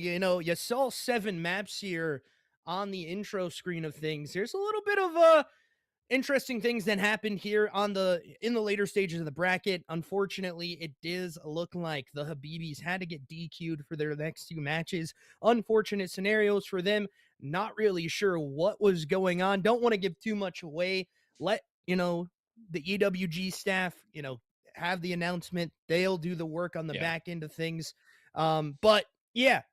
You saw 7 maps here on the intro screen of things. There's a little bit of interesting things that happened here in the later stages of the bracket. Unfortunately, it does look like the Habibis had to get DQ'd for their next 2 matches. Unfortunate scenarios for them. Not really sure what was going on. Don't want to give too much away. Let, the EWG staff, have the announcement. They'll do the work on the Yeah. back end of things. But yeah,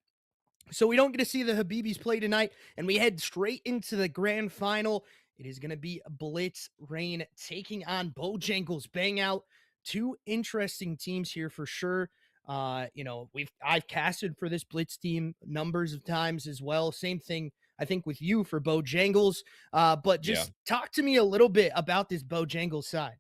so we don't get to see the Habibis play tonight, and we head straight into the grand final. It is going to be Blitz Rain taking on Bojangles Bang Out. 2 interesting teams here for sure. I've casted for this Blitz team numbers of times as well. Same thing, I think, with you for Bojangles. But Yeah. just talk to me a little bit about this Bojangles side.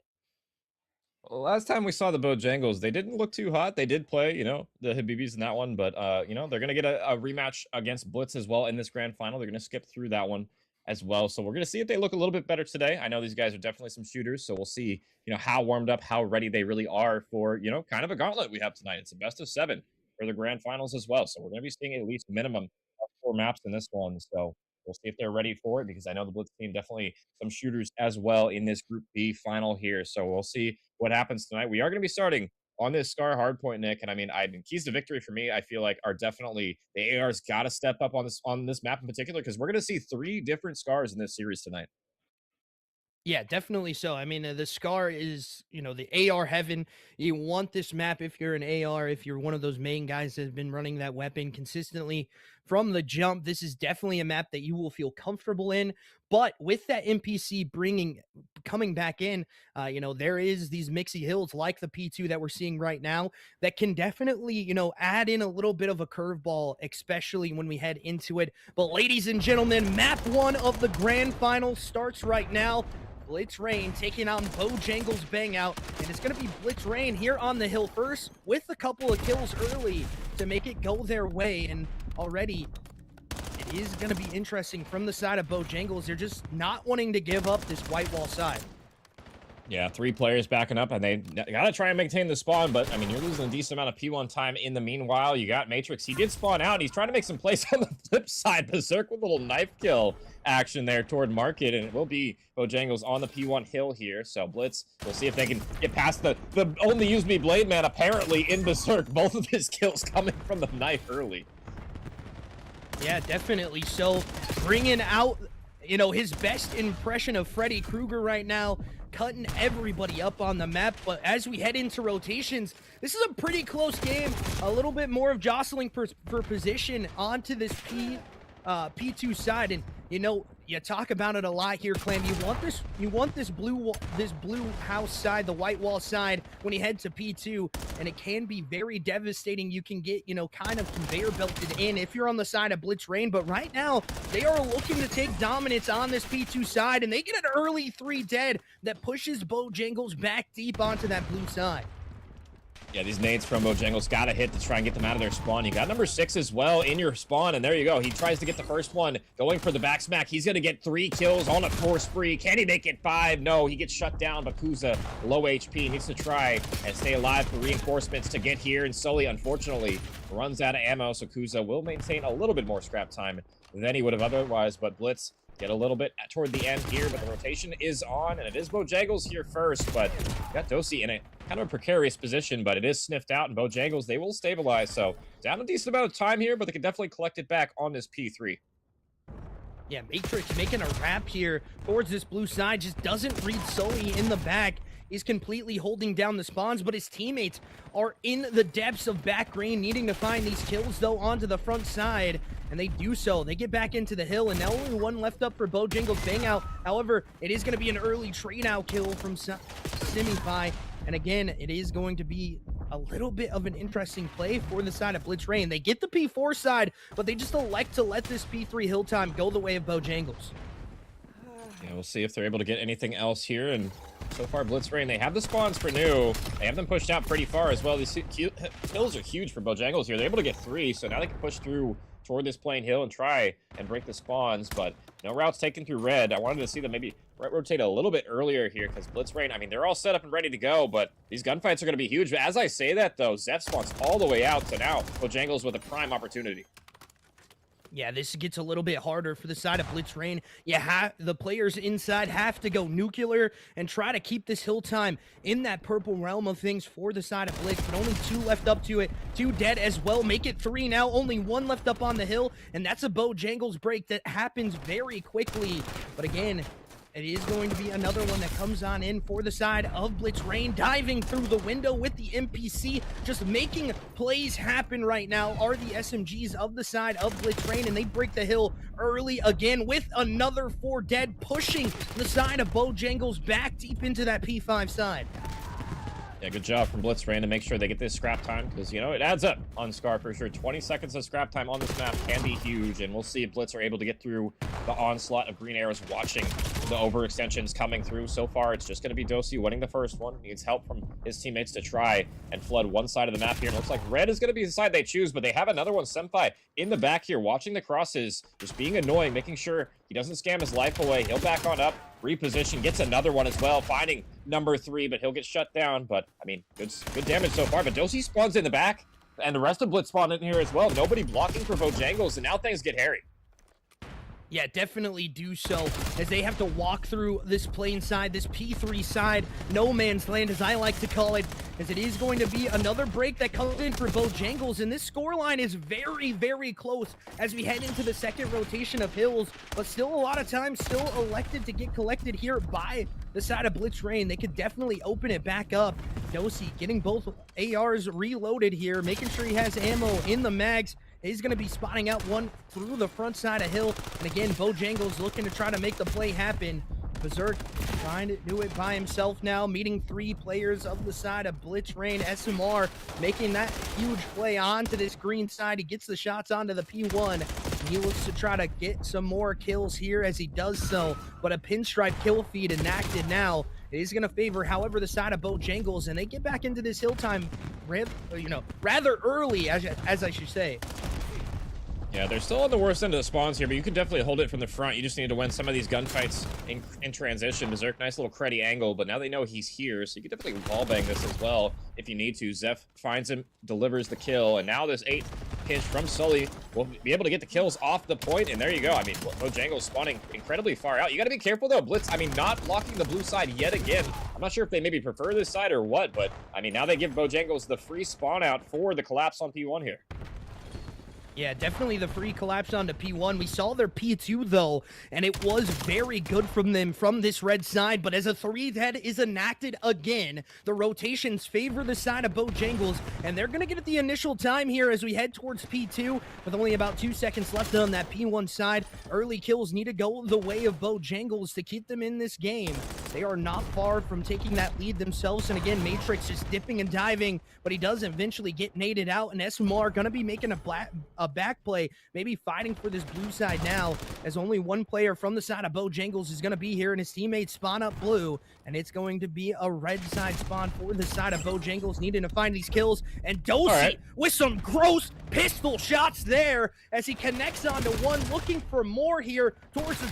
Well, last time we saw the Bojangles, they didn't look too hot. They did play, the Habibis in that one, but they're gonna get a rematch against Blitz as well in this grand final. They're gonna skip through that one as well. So we're gonna see if they look a little bit better today. I know these guys are definitely some shooters, so we'll see, how warmed up, how ready they really are for, kind of a gauntlet we have tonight. It's a best of 7 for the grand finals as well. So we're gonna be seeing at least minimum of 4 maps in this one. So we'll see if they're ready for it because I know the Blitz team definitely some shooters as well in this Group B final here. So we'll see what happens tonight. We are going to be starting on this Scar hardpoint, Nick, and keys to victory for me. I feel like are definitely the AR's got to step up on this map in particular because we're going to see 3 different Scars in this series tonight. Yeah, definitely so. I mean, the Scar is, the AR heaven. You want this map if you're an AR, if you're one of those main guys that have been running that weapon consistently from the jump. This is definitely a map that you will feel comfortable in. But with that NPC coming back in, there is these mixy hills like the P2 that we're seeing right now that can definitely, add in a little bit of a curveball, especially when we head into it. But ladies and gentlemen, map 1 of the grand final starts right now. Blitz Rain taking on Bojangles Bang Out, and it's going to be Blitz Rain here on the hill first with a couple of kills early to make it go their way, and already it is going to be interesting from the side of Bojangles. They're just not wanting to give up this white wall side. Yeah, 3 players backing up, and they gotta try and maintain the spawn, but, you're losing a decent amount of P1 time in the meanwhile. You got Matrix. He did spawn out. He's trying to make some plays on the flip side. Berserk with a little knife kill action there toward Market, and it will be Bojangles on the P1 hill here. So Blitz, we'll see if they can get past the only use me blade man, apparently, in Berserk. Both of his kills coming from the knife early. Yeah, definitely. So bringing out, his best impression of Freddy Krueger right now, cutting everybody up on the map. But as we head into rotations, this is a pretty close game. A little bit more of jostling for position onto this P2 side, and you talk about it a lot here, Clam. You want this blue house side, the white wall side, when you head to P2, and it can be very devastating. You can get, kind of conveyor belted in if you're on the side of Blitz Rain, but right now they are looking to take dominance on this P2 side, and they get an early 3 dead that pushes Bojangles back deep onto that blue side. Yeah, these nades from Bojangles got to hit to try and get them out of their spawn. You got number 6 as well in your spawn, and there you go. He tries to get the first one, going for the back smack. He's going to get 3 kills on a 4 spree. Can he make it 5? No, he gets shut down. But Kuza, low HP, needs to try and stay alive for reinforcements to get here. And Sully, unfortunately, runs out of ammo, so Kuza will maintain a little bit more scrap time than he would have otherwise. But Blitz get a little bit toward the end here, but the rotation is on, and it is Bojangles here first, but got Dosi in a kind of a precarious position, but it is sniffed out, and Bojangles, they will stabilize, so down a decent amount of time here, but they can definitely collect it back on this P3. Yeah, Matrix making a wrap here towards this blue side, just doesn't read Sully in the back. Is completely holding down the spawns, but his teammates are in the depths of back green, needing to find these kills, though, onto the front side, and they do so. They get back into the hill, and now only 1 left up for Bojangles Bang Out. However, it is going to be an early trade-out kill from Simify, and again, it is going to be a little bit of an interesting play for the side of Blitz Rain. They get the P4 side, but they just elect to let this P3 hill time go the way of Bojangles. Yeah, we'll see if they're able to get anything else here, and so far, Blitz Rain, they have the spawns for new. They have them pushed out pretty far as well. These kills are huge for Bojangles here. They're able to get 3, so now they can push through toward this plain hill and try and break the spawns, but no routes taken through red. I wanted to see them maybe rotate a little bit earlier here because Blitz Rain, they're all set up and ready to go, but these gunfights are going to be huge. But as I say that, though, Zeph spawns all the way out, so now Bojangles with a prime opportunity. Yeah, this gets a little bit harder for the side of Blitz Rain. The players inside have to go nuclear and try to keep this hill time in that purple realm of things for the side of Blitz, but only 2 left up to it. 2 dead as well. Make it 3 now. Only 1 left up on the hill, and that's a Bojangles break that happens very quickly. But again, it is going to be another one that comes on in for the side of Blitz Rain, diving through the window with the NPC, just making plays happen right now are the SMGs of the side of Blitz Rain, and they break the hill early again with another 4 dead, pushing the side of Bojangles back deep into that P5 side. Yeah, good job from Blitz Rain to make sure they get this scrap time, because, you know, it adds up on Scar for sure. 20 seconds of scrap time on this map can be huge, and we'll see if Blitz are able to get through the onslaught of green arrows watching the overextensions coming through. So far, it's just going to be Dosi winning the first one. Needs help from his teammates to try and flood one side of the map here. And it looks like red is going to be the side they choose, but they have another one, Senpai, in the back here, watching the crosses, just being annoying, making sure he doesn't scam his life away. He'll back on up, reposition, gets another one as well, finding number 3, but he'll get shut down. But, I mean, good damage so far. But Dosi spawns in the back, and the rest of Blitz spawn in here as well. Nobody blocking for Bojangles, and now things get hairy. Yeah, definitely do so, as they have to walk through this plain side, this P3 side, no man's land, as I like to call it, as it is going to be another break that comes in for Bojangles, and this scoreline is very, very close as we head into the second rotation of hills, but still a lot of time still elected to get collected here by the side of Blitz Rain. They could definitely open it back up. Dosi getting both ARs reloaded here, making sure he has ammo in the mags. He's going to be spotting out one through the front side of hill. And again, Bojangles looking to try to make the play happen. Berserk trying to do it by himself now, meeting 3 players of the side of Blitz Rain. SMR making that huge play onto this green side. He gets the shots onto the P1. And he looks to try to get some more kills here as he does so. But a pinstripe kill feed enacted now. It is going to favor, however, the side of Bojangles, and they get back into this hill time, rather early, as I should say. Yeah, they're still on the worst end of the spawns here, but you can definitely hold it from the front. You just need to win some of these gunfights in transition. Berserk, nice little cruddy angle, but now they know he's here, so you can definitely wallbang this as well if you need to. Zeph finds him, delivers the kill, and now this 8 pinch from Sully will be able to get the kills off the point, and there you go. I mean, Bojangles spawning incredibly far out. You got to be careful, though. Blitz, I mean, not blocking the blue side yet again. I'm not sure if they maybe prefer this side or what, but, I mean, now they give Bojangles the free spawn out for the collapse on P1 here. Yeah, definitely the free collapse onto P1. We saw their P2, though, and it was very good from them from this red side, but as a 3 dead is enacted again, the rotations favor the side of Bojangles, and they're going to get the initial time here as we head towards P2, with only about 2 seconds left on that P1 side. Early kills need to go the way of Bojangles to keep them in this game. They are not far from taking that lead themselves, and again, Matrix just dipping and diving, but he does eventually get naded out, and SMR going to be making a back play, maybe fighting for this blue side now, as only 1 player from the side of Bojangles is going to be here, and his teammates spawn up blue, and it's going to be a red side spawn for the side of Bojangles, needing to find these kills, and Dosi with some gross pistol shots there, as he connects onto one, looking for more here towards the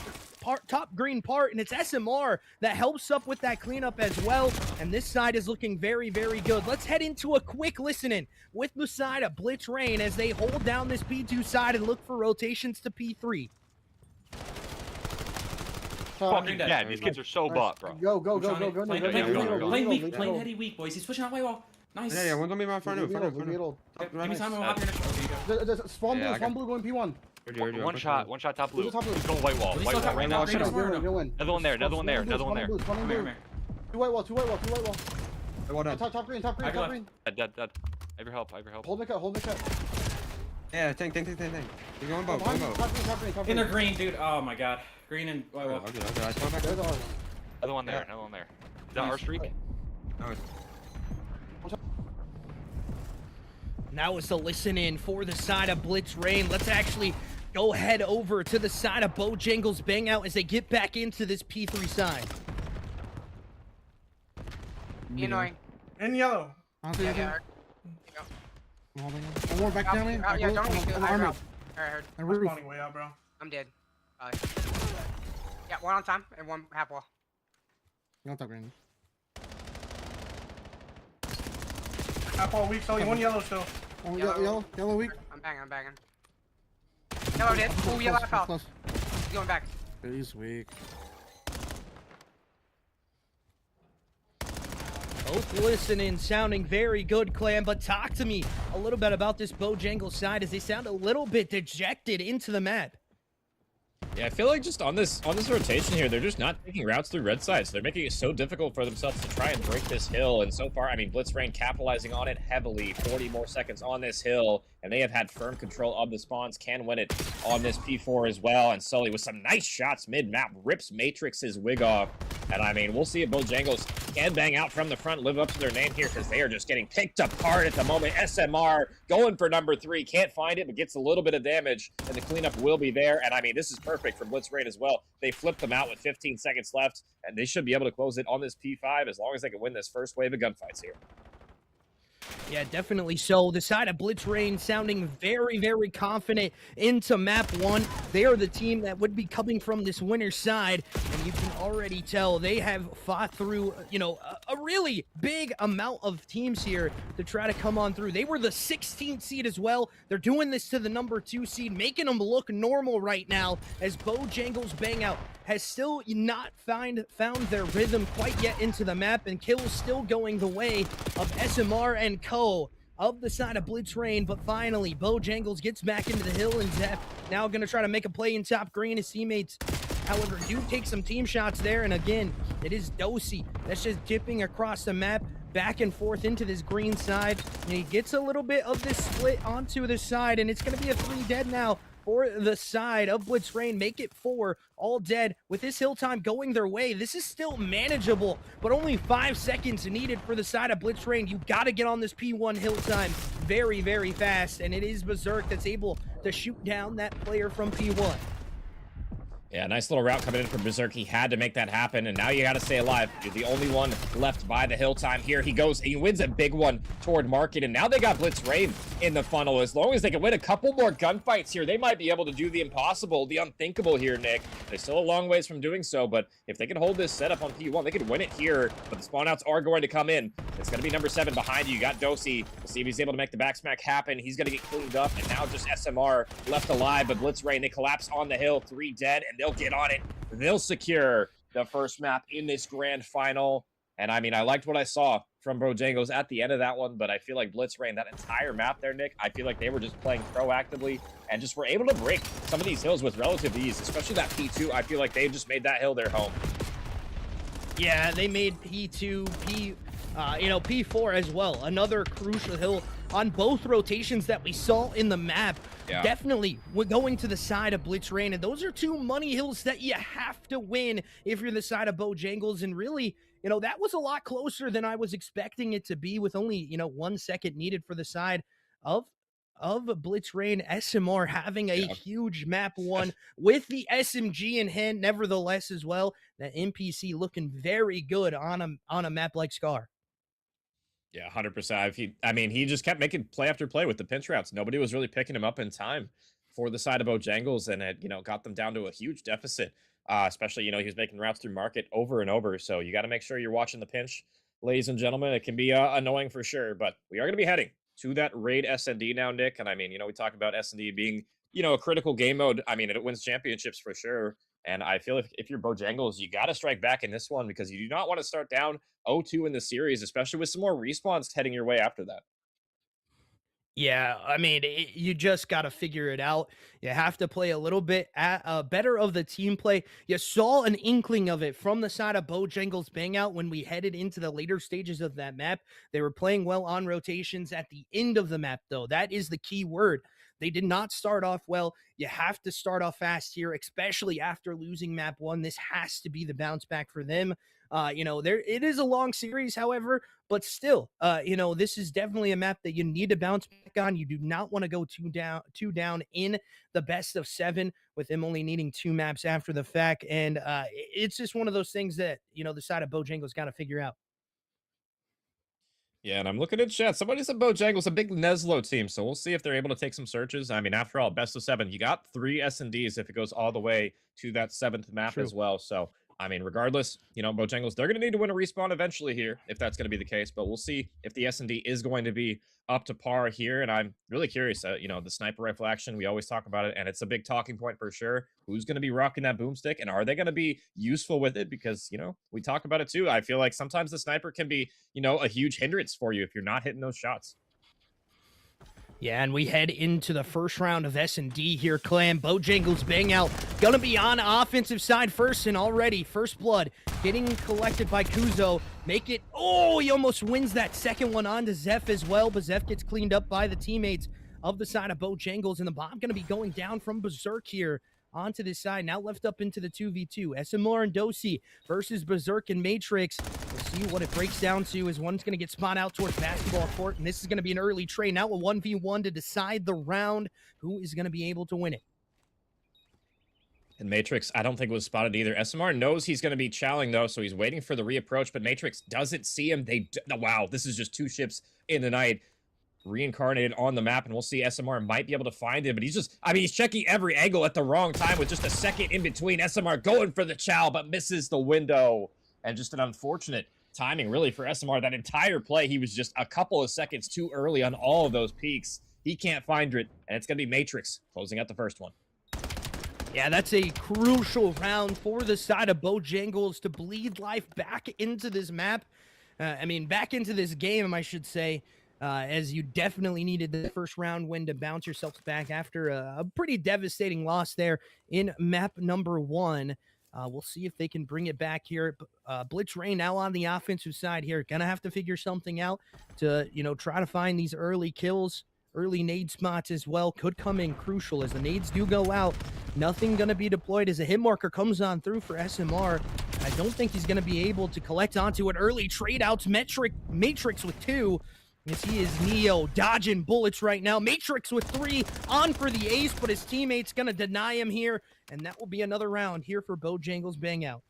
top green part, and it's SMR that helps up with that cleanup as well, and this side is looking very, very good. Let's head into a quick listening with the side of Blitz Rain as they hold down this P2 side and look for rotations to P3. Fucking dead. These kids are so butt, bro. Go. Playing heady weak, boys. He's pushing out way well. Nice. Yeah, one's on me right front. Give me time, we'll hop here. Spawn blue going P1. One shot top blue. He's going white wall. White wall right now. Another one there. Come here. Two white wall. Top green. Dead. I have your help. Hold me cut. Yeah, tank. You're going boat. Top green. In their green, dude. Oh my god. Green and white wall. Okay. I spawned back. Another one there. Is that our streak? No, Now it's the listen in for the side of Blitz Rain. Let's actually go head over to the side of Bojangles bang out as they get back into this P3 side. Annoying. In yellow. Yeah. One more back down me. Yeah, don't need to. I heard. I'm spawning way out, bro. I'm dead. Yeah, 1 on time and 1 half wall. Not top green. Half wall weak, so 1 yellow still. Yellow Yellow weak. I'm banging. No, I did. Oh, yellow Close, fell. close. He's going back. He's weak. Both listening, sounding very good, Clan, but talk to me a little bit about this Bojangles side as they sound a little bit dejected into the map. Yeah, I feel like just on this rotation here, they're just not taking routes through red sides. They're making it so difficult for themselves to try and break this hill. And so far, I mean, Blitzrain capitalizing on it heavily. 40 more seconds on this hill, and they have had firm control of the spawns. Can win it on this P4 as well. And Sully with some nice shots mid-map rips Matrix's wig off. And I mean, we'll see if Bojangles can bang out from the front, live up to their name here, because they are just getting picked apart at the moment. SMR going for number 3, can't find it, but gets a little bit of damage, and the cleanup will be there. And I mean, this is perfect for Blitzrain as well. They flipped them out with 15 seconds left, and they should be able to close it on this P5 as long as they can win this first wave of gunfights here. Yeah, definitely so. The side of Blitzrain sounding very, very confident into map 1. They are the team that would be coming from this winner's side, and you can already tell they have fought through, you know, a really big amount of teams here to try to come on through. They were the 16th seed as well. They're doing this to the number 2 seed, making them look normal right now as Bojangles bang out has still not found their rhythm quite yet into the map, and kills still going the way of SMR and Co. of the side of Blitzrain. But finally, Bojangles gets back into the hill, and Zep now going to try to make a play in top green. His teammates, however, do take some team shots there, and again, it is Dosey that's just dipping across the map, back and forth into this green side, and he gets a little bit of this split onto the side, and it's going to be a 3 dead now for the side of Blitzrain. Make it 4, all dead. With this hill time going their way, this is still manageable, but only 5 seconds needed for the side of Blitzrain. You got to get on this P1 hill time very, very fast, and it is Berserk that's able to shoot down that player from P1. Yeah, nice little route coming in from Berserk. He had to make that happen, and now you got to stay alive. You're the only one left by the hill time here. He goes, he wins a big one toward Market, and now they got Blitzrain in the funnel. As long as they can win a couple more gunfights here, they might be able to do the impossible, the unthinkable here, Nick. They're still a long ways from doing so, but if they can hold this setup on P1, they could win it here, but the spawn outs are going to come in. It's going to be number 7 behind you. You got Dosey. We'll see if he's able to make the back smack happen. He's going to get cleaned up, and now just SMR left alive, but Blitzrain, they collapse on the hill, 3 dead, and they'll get on it. They'll secure the first map in this grand final. And I mean, I liked what I saw from Bojangles at the end of that one, but I feel like Blitzrain, that entire map there, Nick, I feel like they were just playing proactively and just were able to break some of these hills with relative ease, especially that P2. I feel like they just made that hill their home. Yeah, they made P2, P4 as well. Another crucial hill on both rotations that we saw in the map. Yeah. Definitely we're going to the side of Blitzrain, and those are 2 money hills that you have to win if you're the side of Bojangles. And really, you know, that was a lot closer than I was expecting it to be, with only, you know, 1 second needed for the side of Blitzrain. SMR having a huge map 1 with the SMG in hand, nevertheless, as well. That NPC looking very good on a map like Scar. Yeah, 100%. I mean, he just kept making play after play with the pinch routes. Nobody was really picking him up in time for the side of Bojangles, and it, you know, got them down to a huge deficit. Especially, you know, he was making routes through Market over and over. So you got to make sure you're watching the pinch, ladies and gentlemen. It can be annoying for sure, but we are going to be heading to that raid S&D now, Nick. And I mean, you know, we talk about S&D being, you know, a critical game mode. I mean, it wins championships for sure. And I feel if you're Bojangles, you got to strike back in this one, because you do not want to start down 0-2 in the series, especially with some more respawns heading your way after that. Yeah, I mean, you just got to figure it out. You have to play a little bit better of the team play. You saw an inkling of it from the side of Bojangles bang out when we headed into the later stages of that map. They were playing well on rotations at the end of the map, though. That is the key word. They did not start off well. You have to start off fast here, especially after losing map 1. This has to be the bounce back for them. You know, it is a long series, however, but still, you know, this is definitely a map that you need to bounce back on. You do not want to go two down in the best of 7, with them only needing 2 maps after the fact. And it's just one of those things that, you know, the side of Bojangles got to figure out. Yeah, and I'm looking at chat. Somebody said Bojangles, a big Neslo team, so we'll see if they're able to take some searches. I mean, after all, best of 7. You got 3 S&Ds if it goes all the way to that 7th map as well. So I mean, regardless, you know, Bojangles, they're going to need to win a respawn eventually here, if that's going to be the case. But we'll see if the S&D is going to be up to par here. And I'm really curious, you know, the sniper rifle action, we always talk about it, and it's a big talking point for sure. Who's going to be rocking that boomstick, and are they going to be useful with it? Because, you know, we talk about it too. I feel like sometimes the sniper can be, you know, a huge hindrance for you if you're not hitting those shots. Yeah, and we head into the first round of S&D here, Clan. Bojangles bang out. Gonna be on offensive side first, and already first blood getting collected by Kuzo. Make it, oh, he almost wins that second one on to Zeph as well, but Zeph gets cleaned up by the teammates of the side of Bojangles, and the bomb gonna be going down from Berserk here onto this side. Now left up into the 2v2. SMR and Dosi versus Berserk and Matrix. We'll see what it breaks down to, as one's going to get spun out towards basketball court, and this is going to be an early trade. Now a 1v1 to decide the round. Who is going to be able to win it? And Matrix, I don't think was spotted either. SMR knows he's going to be chowing, though, so he's waiting for the reapproach, but Matrix doesn't see him. Wow, this is just 2 ships in the night. Reincarnated on the map, and we'll see SMR might be able to find him, but he's just, I mean, he's checking every angle at the wrong time with just a second in between. SMR going for the chow, but misses the window, and just an unfortunate timing, really, for SMR. That entire play, he was just a couple of seconds too early on all of those peaks. He can't find it, and it's going to be Matrix closing out the first one. Yeah, that's a crucial round for the side of Bojangles to bleed life back into this map. Back into this game, I should say. As you definitely needed the first round win to bounce yourselves back after a pretty devastating loss there in map number 1. We'll see if they can bring it back here. Blitz Rain now on the offensive side here. Gonna have to figure something out to, you know, try to find these early kills. Early nade spots as well could come in crucial as the nades do go out. Nothing gonna be deployed as a hit marker comes on through for SMR. I don't think he's gonna be able to collect onto it. Early trade outs. Matrix with 2. As he is Neo dodging bullets right now. Matrix with 3 on for the ace, but his teammate's going to deny him here. And that will be another round here for Bojangles bang out.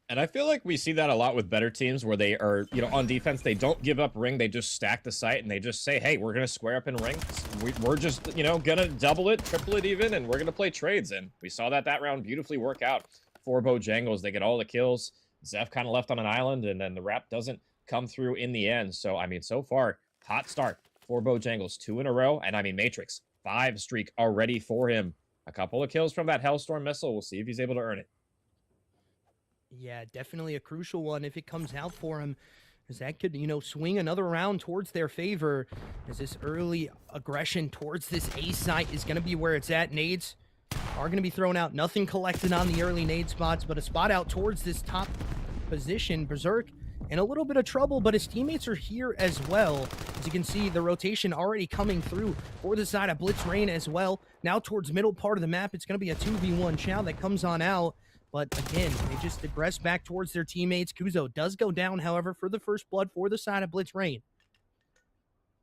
And I feel like we see that a lot with better teams where they are, you know, on defense, they don't give up ring. They just stack the site and they just say, hey, we're going to square up in ring. We're just, you know, going to double it, triple it even, and we're going to play trades. And we saw that round beautifully work out for Bojangles. They get all the kills. Zeph kind of left on an island, and then the wrap doesn't come through in the end. So, I mean, so far, hot start for Bojangles. 2 in a row. And, I mean, Matrix, 5 streak already for him. A couple of kills from that Hellstorm missile. We'll see if he's able to earn it. Yeah, definitely a crucial one if it comes out for him, as that could, you know, swing another round towards their favor, as this early aggression towards this A site is going to be where it's at. Nades are going to be thrown out. Nothing collected on the early nade spots, but a spot out towards this top position. Berserk in a little bit of trouble, but his teammates are here as well. As you can see, the rotation already coming through for the side of Blitz Rain as well. Now towards middle part of the map, it's going to be a 2v1 chow that comes on out. But again, they just digress back towards their teammates. Kuzo does go down, however, for the first blood for the side of Blitz Rain.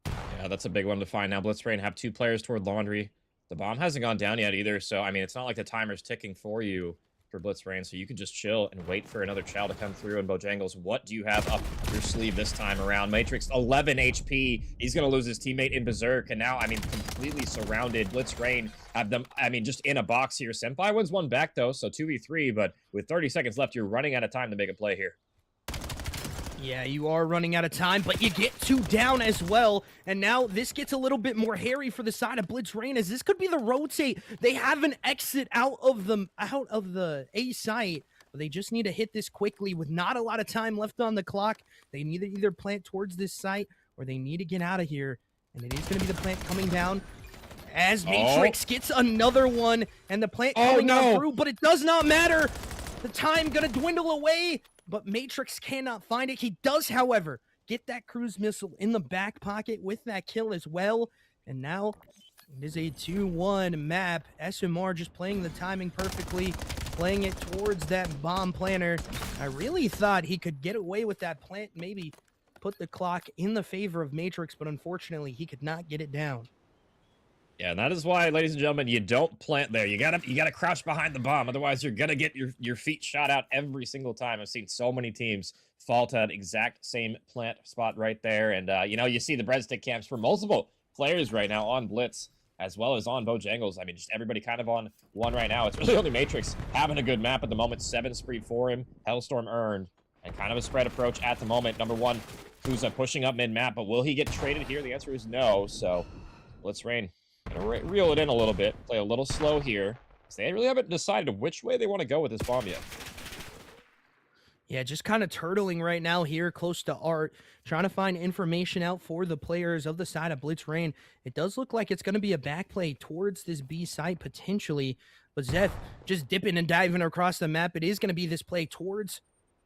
Yeah, that's a big one to find. Now Blitz Rain have 2 players toward Laundry. The bomb hasn't gone down yet either, so, I mean, it's not like the timer's ticking for you for Blitz Rain, so you can just chill and wait for another chow to come through. And Bojangles, what do you have up your sleeve this time around? Matrix, 11 HP. He's going to lose his teammate in Berserk, and now, I mean, completely surrounded. Blitz Rain have them, I mean, just in a box here. Senpai wins one back, though, so 2v3, but with 30 seconds left, you're running out of time to make a play here. Yeah, you are running out of time, but you get 2 down as well. And now this gets a little bit more hairy for the side of Blitz Rain, as this could be the rotate. They have an exit out of the A site, but they just need to hit this quickly with not a lot of time left on the clock. They need to either plant towards this site or they need to get out of here. And it is going to be the plant coming down as Matrix gets another one, and the plant coming on through, but it does not matter. The time going to dwindle away, but Matrix cannot find it. He does, however, get that cruise missile in the back pocket with that kill as well. And now it is a 2-1 map. SMR just playing the timing perfectly, playing it towards that bomb planter. I really thought he could get away with that plant, maybe put the clock in the favor of Matrix, but unfortunately he could not get it down. Yeah, and that is why, ladies and gentlemen, you don't plant there. You gotta crouch behind the bomb. Otherwise, you're gonna get your feet shot out every single time. I've seen so many teams fall to that exact same plant spot right there. And, you know, you see the breadstick camps for multiple players right now on Blitz. as well as on Bojangles. I mean, just everybody kind of on one right now. It's really only Matrix having a good map at the moment. 7 spree for him. Hellstorm earned. And kind of a spread approach at the moment. Number 1, Kuza pushing up mid-map. But will he get traded here? The answer is no. So, Blitzrain gonna reel it in a little bit. Play a little slow here. They really haven't decided which way they want to go with this bomb yet. Yeah, just kind of turtling right now here close to Art, trying to find information out for the players of the side of Blitzrain. It does look like it's going to be a back play towards this B site potentially, but Zeth just dipping and diving across the map. It is going to be this play towards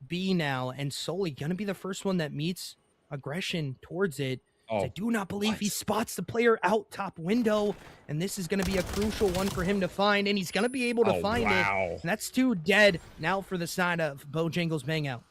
B now, and Sully going to be the first one that meets aggression towards it. I do not believe he spots the player out top window, and this is going to be a crucial one for him to find, and he's going to be able to find it. And that's 2 dead now for the side of Bojangles Bang Out.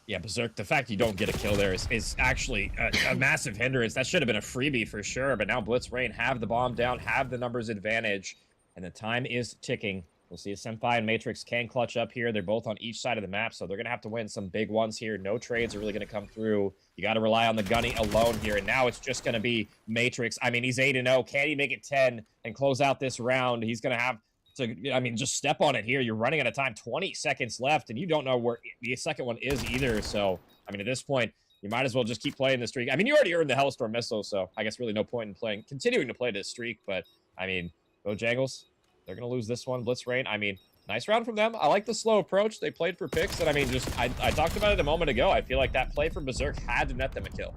Yeah, Berserk, the fact you don't get a kill there is actually a massive hindrance. That should have been a freebie for sure, but now Blitzrain have the bomb down, have the numbers advantage, and the time is ticking. We'll see if Senpai and Matrix can clutch up here. They're both on each side of the map, so they're going to have to win some big ones here. No trades are really going to come through. You got to rely on the Gunny alone here, and now it's just going to be Matrix. I mean, he's 8-0. Can he make it 10 and close out this round? He's going to have to, I mean, just step on it here. You're running out of time, 20 seconds left, and you don't know where the second one is either. So, I mean, at this point, you might as well just keep playing the streak. I mean, you already earned the Hellstorm missile, so I guess really no point in continuing to play this streak. But, I mean, Bojangles, they're going to lose this one. Blitzrain, I mean, nice round from them. I like the slow approach. They played for picks, and I mean, just I talked about it a moment ago. I feel like that play from Berserk had to net them a kill.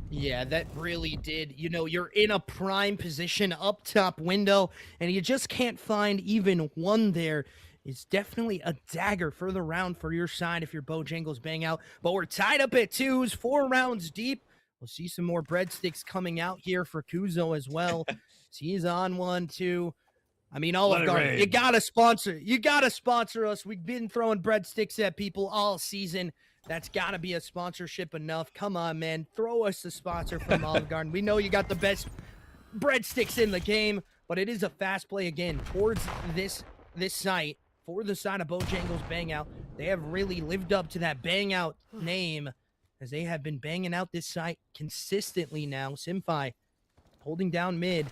Yeah, that really did. You know, you're in a prime position up top window, and you just can't find even one there. It's definitely a dagger for the round for your side if your Bojangles Bang Out. But we're tied up at 2s, 4 rounds deep. We'll see some more breadsticks coming out here for Kuzo as well. He's on 1, 2. I mean, Olive Garden, you gotta sponsor us. We've been throwing breadsticks at people all season. That's gotta be a sponsorship enough. Come on, man. Throw us a sponsor from Olive Garden. We know you got the best breadsticks in the game, but it is a fast play again towards this site for the side of Bojangles Bang Out. They have really lived up to that Bang Out name as they have been banging out this site consistently now. Simfi holding down mid.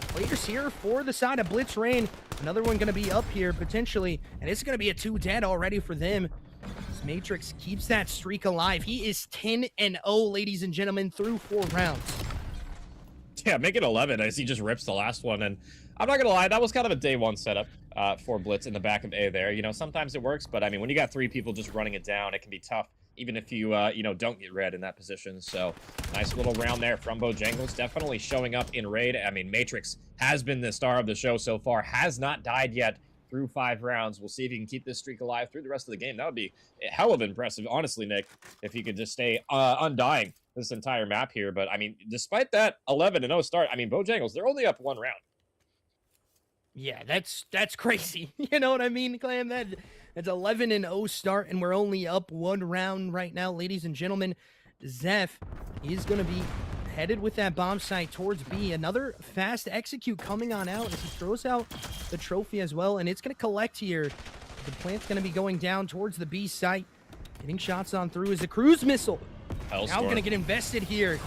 Players here for the side of Blitzrain. Another one going to be up here potentially, and it's going to be a 2 dead already for them. This Matrix keeps that streak alive. He is 10-0, ladies and gentlemen, through 4 rounds. Yeah, make it 11 as he just rips the last one. And I'm not going to lie, that was kind of a day 1 setup for Blitz in the back of A there. You know, sometimes it works, but I mean, when you got 3 people just running it down, it can be tough, even if you, you know, don't get red in that position. So nice little round there from Bojangles, definitely showing up in raid. I mean, Matrix has been the star of the show so far, has not died yet through 5 rounds. We'll see if he can keep this streak alive through the rest of the game. That would be a hell of impressive, honestly, Nick, if he could just stay undying this entire map here. But I mean, despite that 11-0 start, I mean, Bojangles, they're only up 1 round. Yeah, that's crazy. You know what I mean, Clam? That's 11-0 start, and we're only up 1 round right now, ladies and gentlemen. Zeph is going to be headed with that bomb site towards B. Another fast execute coming on out as he throws out the trophy as well, and it's going to collect here. The plant's going to be going down towards the B site. Getting shots on through is a cruise missile. Hellstorm. Now going to get invested here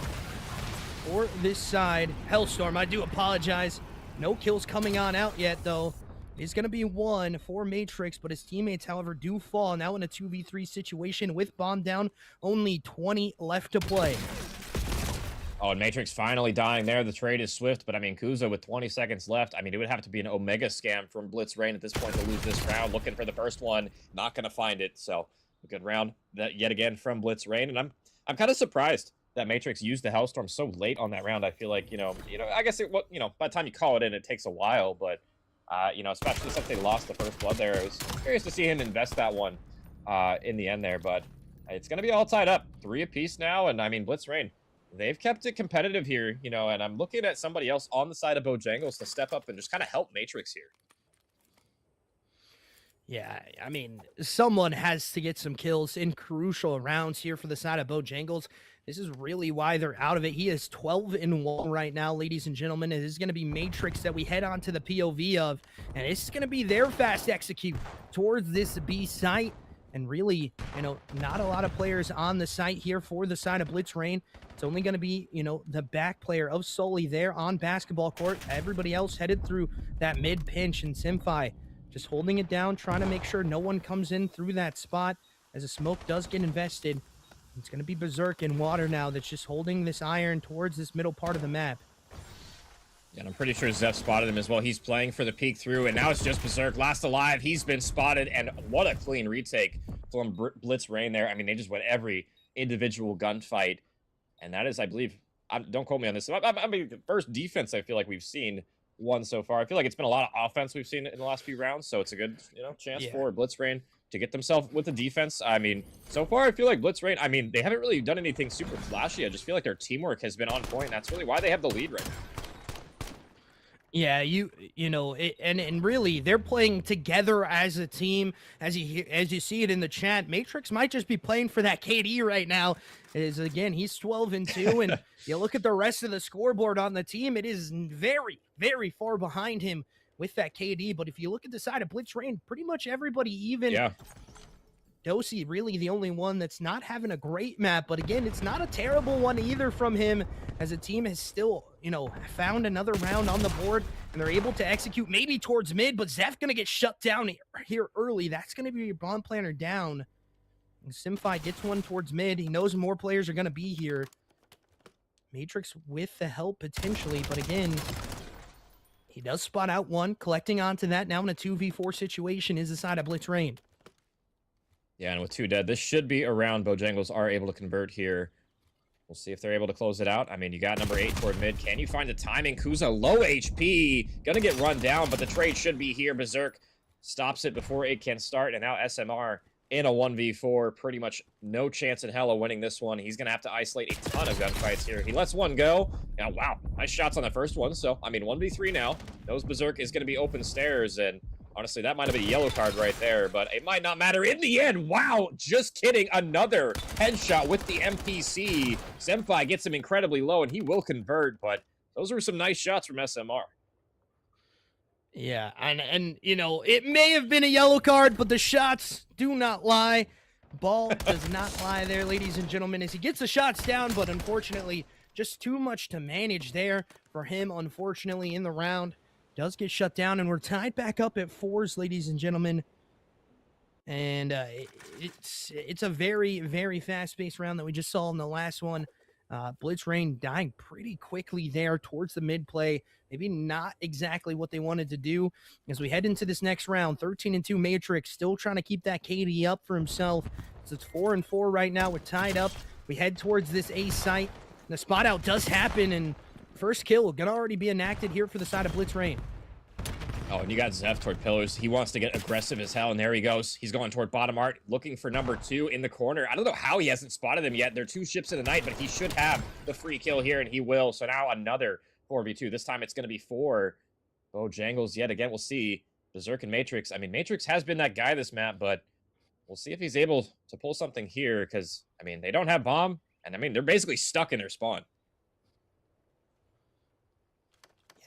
for this side. Hellstorm, I do apologize. No kills coming on out yet, though. It's going to be 1 for Matrix, but his teammates, however, do fall. Now in a 2v3 situation with bomb down. Only 20 left to play. Oh, and Matrix finally dying there. The trade is swift, but I mean, Kuzo with 20 seconds left. I mean, it would have to be an Omega scam from Blitzrain at this point to lose this round. Looking for the first one, not going to find it. So a good round that yet again from Blitzrain, and I'm kind of surprised that Matrix used the Hellstorm so late on that round. I feel like, you know, I guess it, you know, by the time you call it in, it takes a while, but you know, especially since they lost the first blood there, I was curious to see him invest that one in the end there, but it's going to be all tied up. 3 apiece now, and I mean, Blitzrain, they've kept it competitive here, you know, and I'm looking at somebody else on the side of Bojangles to step up and just kind of help Matrix here. Yeah, I mean, someone has to get some kills in crucial rounds here for the side of Bojangles. This is really why they're out of it. He is 12-1 right now, ladies and gentlemen. It is going to be Matrix that we head on to the POV of, and it's going to be their fast execute towards this B site. And really, not a lot of players on the site here for the side of Blitz Rain. It's only going to be, the back player of Sully there on basketball court. Everybody else headed through that mid pinch, and Simfi just holding it down, trying to make sure no one comes in through that spot as the smoke does get invested. It's going to be Berserk in water now that's just holding this iron towards this middle part of the map. Yeah, and I'm pretty sure Zeph spotted him as well. He's playing for the peek through, and now it's just Berserk. Last alive, he's been spotted, and what a clean retake from Blitz Rain there. I mean, they just went every individual gunfight, and that is, I believe, don't quote me on this. I mean, the first defense I feel like we've seen one so far. I feel like it's been a lot of offense we've seen in the last few rounds, so it's a good, chance for Blitz Rain to get themselves with the defense. I mean, so far, I feel like Blitz Rain, I mean, they haven't really done anything super flashy. I just feel like their teamwork has been on point, and that's really why they have the lead right now. Yeah, and really, they're playing together as a team. As you see it in the chat, Matrix might just be playing for that KD right now. Again, he's 12-2, and you look at the rest of the scoreboard on the team, it is very, very far behind him with that KD. But if you look at the side of Blitz Rain, pretty much everybody even. Yeah. Dosi really the only one that's not having a great map, but again, it's not a terrible one either from him, as the team has still, found another round on the board, and they're able to execute maybe towards mid, but Zeph gonna get shut down here early. That's gonna be your bomb planner down. And Simfi gets one towards mid. He knows more players are gonna be here. Matrix with the help potentially, but again, he does spot out one, collecting onto that now in a 2v4 situation is the side of Blitz Rain. Yeah, and with 2 dead, this should be a round Bojangles are able to convert here. We'll see if they're able to close it out. I mean, you got number 8 toward mid. Can you find the timing? Kuza low HP. Gonna get run down, but the trade should be here. Berserk stops it before it can start, and now SMR in a 1v4. Pretty much no chance in hell of winning this one. He's gonna have to isolate a ton of gunfights here. He lets one go. Now, wow, nice shots on the first one. So, I mean, 1v3 now. Knows Berserk is gonna be open stairs, and honestly, that might have been a yellow card right there, but it might not matter in the end. Wow, just kidding. Another headshot with the MPC. Senpai gets him incredibly low, and he will convert, but those were some nice shots from SMR. Yeah, and it may have been a yellow card, but the shots do not lie. Ball does not lie there, ladies and gentlemen, as he gets the shots down, but unfortunately, just too much to manage there for him, unfortunately, in the round. Does get shut down, and we're tied back up at 4s, ladies and gentlemen. And it's a very, very fast-paced round that we just saw in the last one. Blitz Rain dying pretty quickly there towards the mid-play. Maybe not exactly what they wanted to do. As we head into this next round, 13-2 Matrix, still trying to keep that KD up for himself. So it's 4-4 right now. We're tied up. We head towards this A site. The spot out does happen, and first kill gonna already be enacted here for the side of Blitz Rain. Oh, and you got Zeph toward pillars. He wants to get aggressive as hell, and there he goes. He's going toward bottom art, looking for number 2 in the corner. I don't know how he hasn't spotted him yet. They're 2 ships in the night, but he should have the free kill here, and he will. So now another 4v2. This time it's going to be 4 Bojangles yet again. We'll see. Berserk and Matrix. I mean, Matrix has been that guy this map, but we'll see if he's able to pull something here, because, I mean, they don't have bomb, and, I mean, they're basically stuck in their spawn.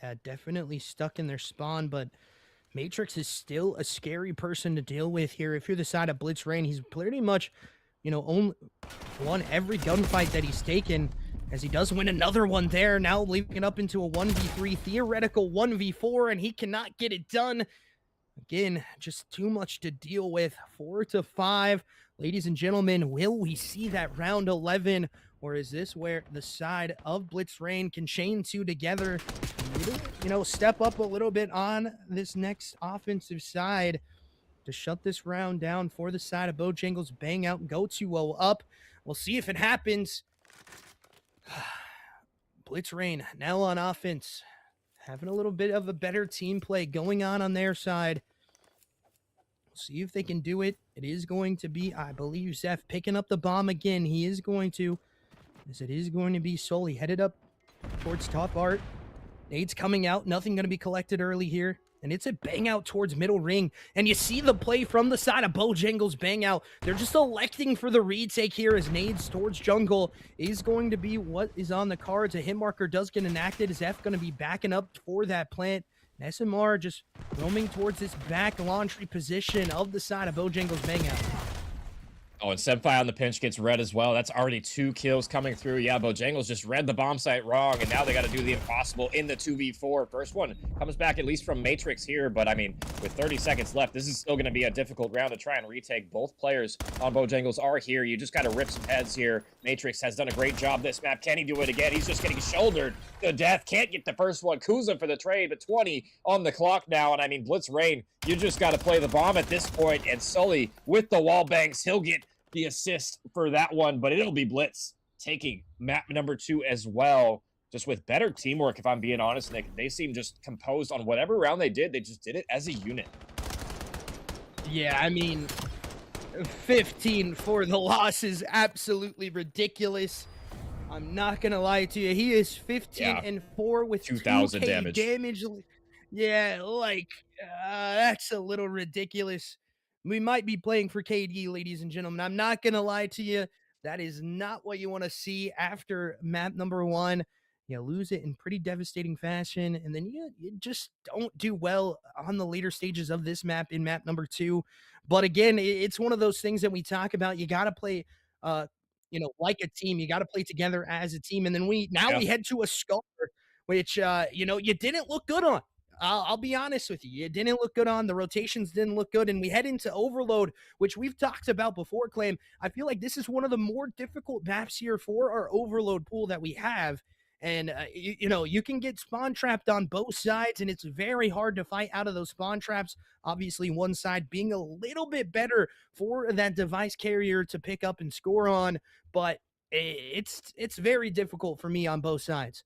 Yeah, definitely stuck in their spawn, but Matrix is still a scary person to deal with here. If you're the side of Blitz Rain, he's pretty much, only won every gunfight that he's taken, as he does win another one there, now leaving it up into a 1v3, theoretical 1v4, and he cannot get it done. Again, just too much to deal with. 4-5. Ladies and gentlemen, will we see that round 11? Or is this where the side of Blitz Rain can chain 2 together, step up a little bit on this next offensive side to shut this round down for the side of Bojangles, bang out and go 2-0 up. We'll see if it happens. Blitz Rain now on offense, having a little bit of a better team play going on their side. We'll see if they can do it. It is going to be, I believe, Zeph picking up the bomb again. He is going to, as it is going to be Sully headed up towards top art. Nades coming out, nothing going to be collected early here. And it's a bang out towards middle ring. And you see the play from the side of Bojangles bang out. They're just electing for the retake here, as nades towards jungle is going to be what is on the cards. A hit marker does get enacted. Is F going to be backing up for that plant? And SMR just roaming towards this back laundry position of the side of Bojangles bang out. Oh, and Senpai on the pinch gets red as well. That's already 2 kills coming through. Yeah, Bojangles just read the bomb site wrong, and now they got to do the impossible in the 2v4. First one comes back at least from Matrix here, but I mean, with 30 seconds left, this is still going to be a difficult round to try and retake. Both players on Bojangles are here. You just got to rip some heads here. Matrix has done a great job this map. Can he do it again? He's just getting shouldered to death. Can't get the first one. Kuza for the trade, but 20 on the clock now, and I mean, Blitz Rain, you just got to play the bomb at this point, and Sully with the wall bangs, he'll get the assist for that one, but it'll be Blitz taking map number 2 as well, just with better teamwork, if I'm being honest, Nick. They seem just composed on whatever round they did. They just did it as a unit. Yeah, I mean, 15 for the loss is absolutely ridiculous. I'm not gonna lie to you. He is 15 and 4 with 2,000 2K damage. Yeah, like that's a little ridiculous. We might be playing for KD, ladies and gentlemen. I'm not gonna lie to you. That is not what you want to see after map number 1. You lose it in pretty devastating fashion, and then you just don't do well on the later stages of this map in map number 2. But again, it's one of those things that we talk about. You got to play, like a team. You got to play together as a team. And then we head to a Scar, which you didn't look good on. I'll be honest with you. It didn't look good on. The rotations didn't look good. And we head into Overload, which we've talked about before, Claim. I feel like this is one of the more difficult maps here for our Overload pool that we have. And, you can get spawn trapped on both sides, and it's very hard to fight out of those spawn traps. Obviously, one side being a little bit better for that device carrier to pick up and score on. But it's very difficult for me on both sides.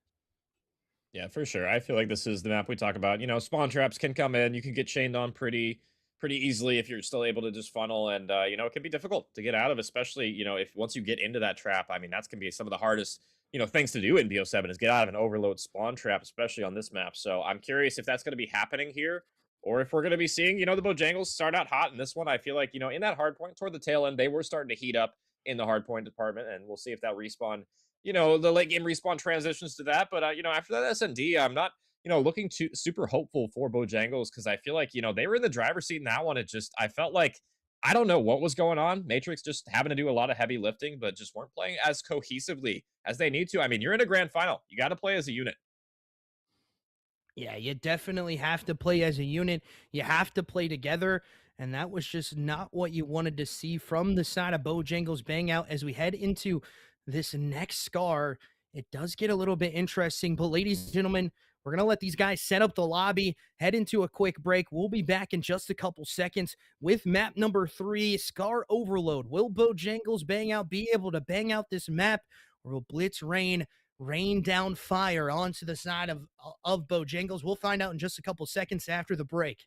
Yeah, for sure. I feel like this is the map we talk about. Spawn traps can come in. You can get chained on pretty easily if you're still able to just funnel. And, it can be difficult to get out of, especially, if once you get into that trap. I mean, that's going to be some of the hardest, things to do in BO7 is get out of an overload spawn trap, especially on this map. So I'm curious if that's going to be happening here or if we're going to be seeing, the Bojangles start out hot in this one. I feel like, in that hard point toward the tail end, they were starting to heat up in the hard point department, and we'll see if that respawn the late game respawn transitions to that. But, after that SND, I'm not, looking too super hopeful for Bojangles because I feel like, they were in the driver's seat in that one. I felt like, I don't know what was going on. Matrix just having to do a lot of heavy lifting, but just weren't playing as cohesively as they need to. I mean, you're in a grand final. You got to play as a unit. Yeah, you definitely have to play as a unit. You have to play together. And that was just not what you wanted to see from the side of Bojangles bang out as we head into this next Scar. It does get a little bit interesting, but ladies and gentlemen, we're going to let these guys set up the lobby, head into a quick break. We'll be back in just a couple seconds with map number 3, Scar Overload. Will Bojangles bang out, be able to bang out this map, or will Blitz rain down fire onto the side of Bojangles? We'll find out in just a couple seconds after the break.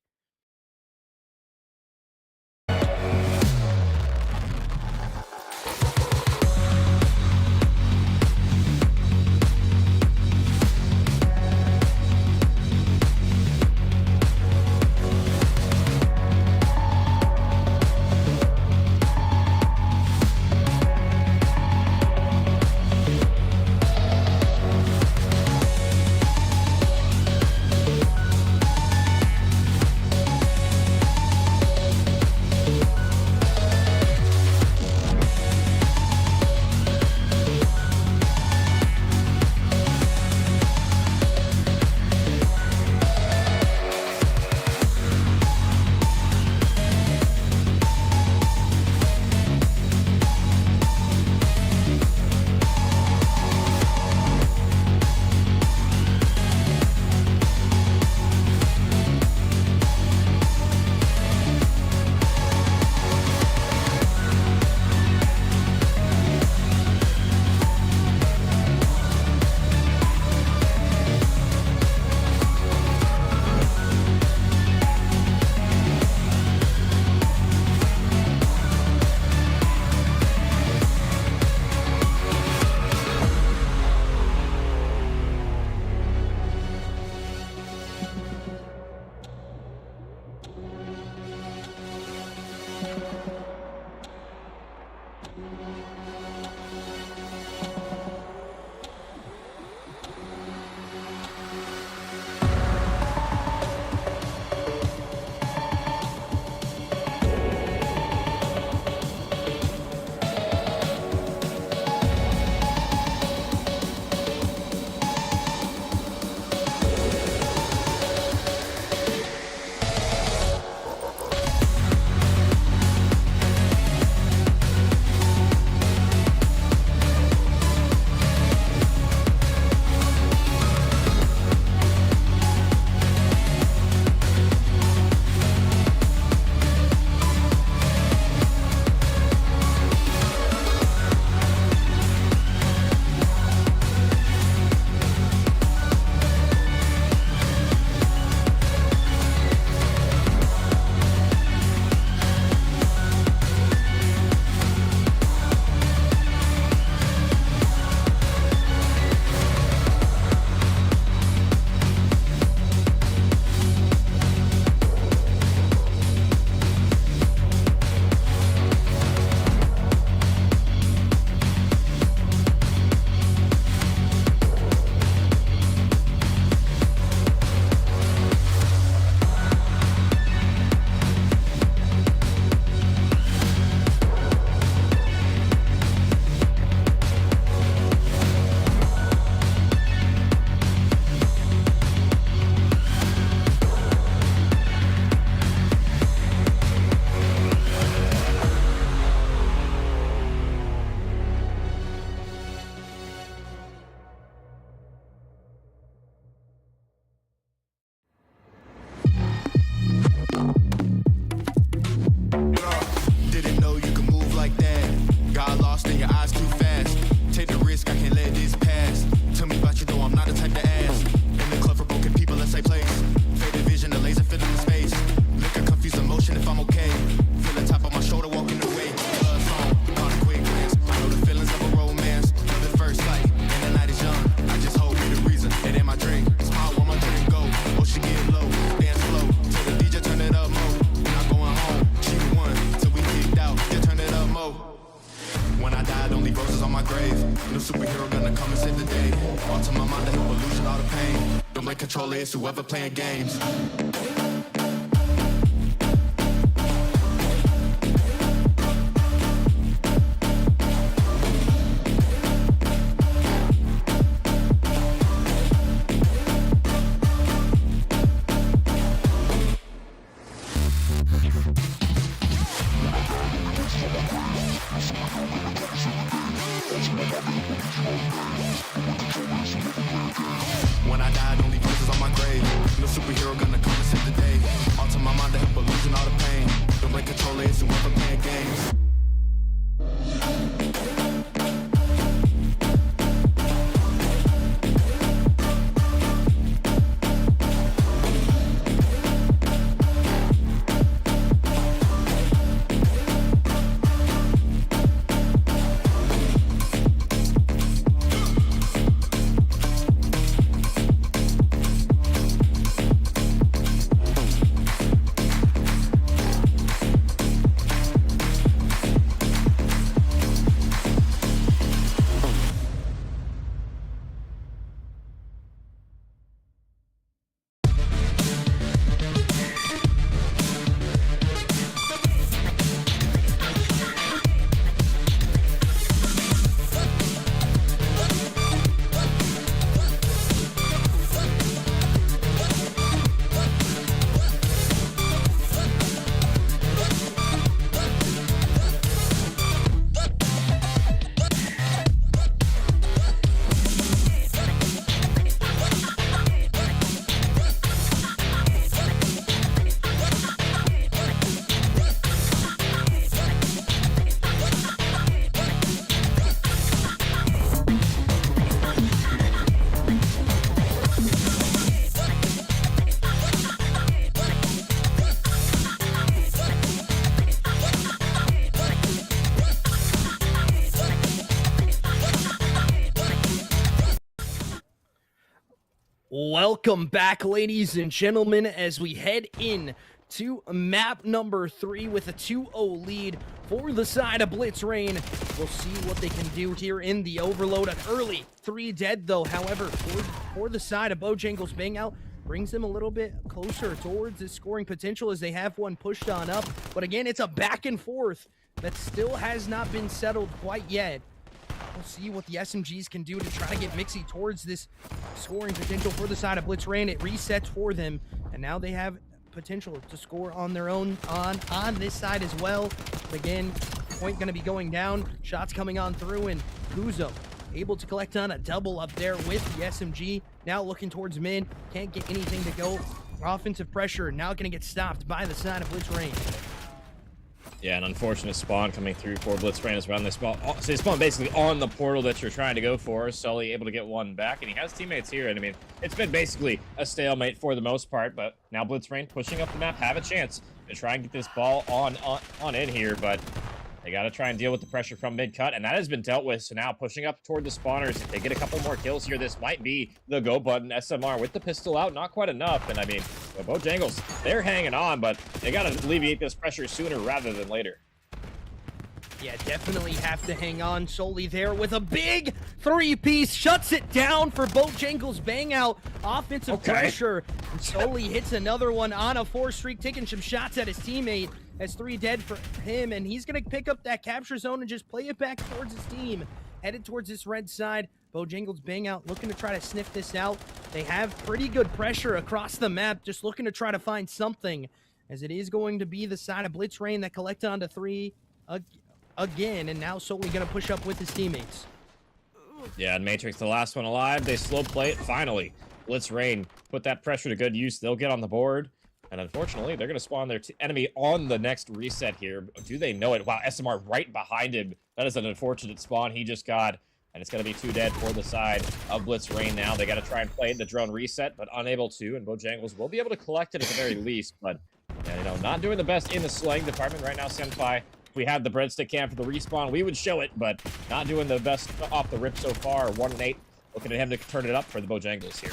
wave. No superhero gonna come and save the day. All to my mind to help illusion all the pain. Don't blame controller, it's whoever playing games. When I died, only voices on my grave. No superhero gonna come and save the day. All to my mind to help illusion all the pain. Don't blame controller, it's whoever playing games. Welcome back, ladies and gentlemen, as we head in to map number 3 with a 2-0 lead for the side of Blitz Rain. We'll see what they can do here in the overload. An early 3 dead, though. However, for the side of Bojangles, Bang Out brings them a little bit closer towards this scoring potential as they have one pushed on up. But again, it's a back and forth that still has not been settled quite yet. We'll see what the SMGs can do to try to get Mixie towards this scoring potential for the side of Blitz Rain. It resets for them, and now they have potential to score on their own on this side as well. But again, point going to be going down. Shots coming on through, and Kuzo able to collect on a double up there with the SMG. Now looking towards mid. Can't get anything to go. Offensive pressure now going to get stopped by the side of Blitz Rain. Yeah, an unfortunate spawn coming through for Blitz Rain as well. So they spawn basically on the portal that you're trying to go for. Sully able to get one back, and he has teammates here. And I mean, it's been basically a stalemate for the most part, but now Blitz Rain pushing up the map have a chance to try and get this ball on in here, but they got to try and deal with the pressure from mid-cut, and that has been dealt with. So now pushing up toward the spawners. If they get a couple more kills here, this might be the go button. SMR with the pistol out, not quite enough. And I mean, the Bojangles, they're hanging on, but they got to alleviate this pressure sooner rather than later. Yeah, definitely have to hang on. Solely there with a big 3-piece. Shuts it down for Bojangles. Bang Out. Offensive pressure. Solely hits another one on a 4-streak, taking some shots at his teammate. That's 3 dead for him, and he's going to pick up that capture zone and just play it back towards his team. Headed towards this red side. Bojangles Bang Out looking to try to sniff this out. They have pretty good pressure across the map, just looking to try to find something, as it is going to be the side of Blitz Rain that collect onto 3 again, and now Solely going to push up with his teammates. Yeah, and Matrix, the last one alive. They slow play it finally. Blitz Rain put that pressure to good use. They'll get on the board. And unfortunately, they're going to spawn their enemy on the next reset here. Do they know it? Wow, SMR right behind him. That is an unfortunate spawn he just got. And it's going to be 2 dead for the side of Blitz Rain now. They got to try and play the drone reset, but unable to. And Bojangles will be able to collect it at the very least. But, yeah, you know, not doing the best in the slaying department right now, Senpai. If we had the breadstick cam for the respawn, we would show it, but not doing the best off the rip so far. 1-8. Looking at him to turn it up for the Bojangles here.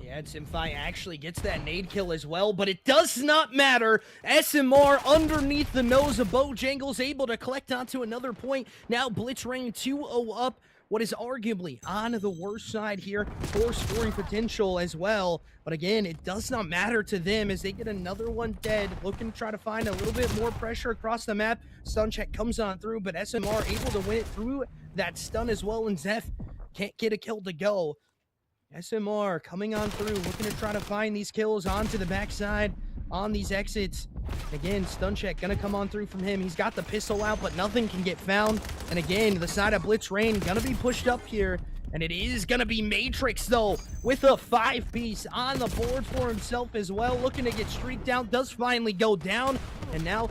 Yeah, And Simfi actually gets that nade kill as well, but it does not matter. SMR underneath the nose of Bojangles, able to collect onto another point. Now Blitzrain 2-0 up. What is arguably on the worst side here for scoring potential as well. But again, it does not matter to them as they get another one dead, looking to try to find a little bit more pressure across the map. Stun check comes on through, but SMR able to win it through that stun as well, and Zeph can't get a kill to go. SMR coming on through, looking to try to find these kills onto the backside on these exits. Again, stun check gonna come on through from him. He's got the pistol out, but nothing can get found. And again, the side of Blitzrain gonna be pushed up here. And it is gonna be Matrix though, with a 5-piece on the board for himself as well. Looking to get streaked down, does finally go down. And now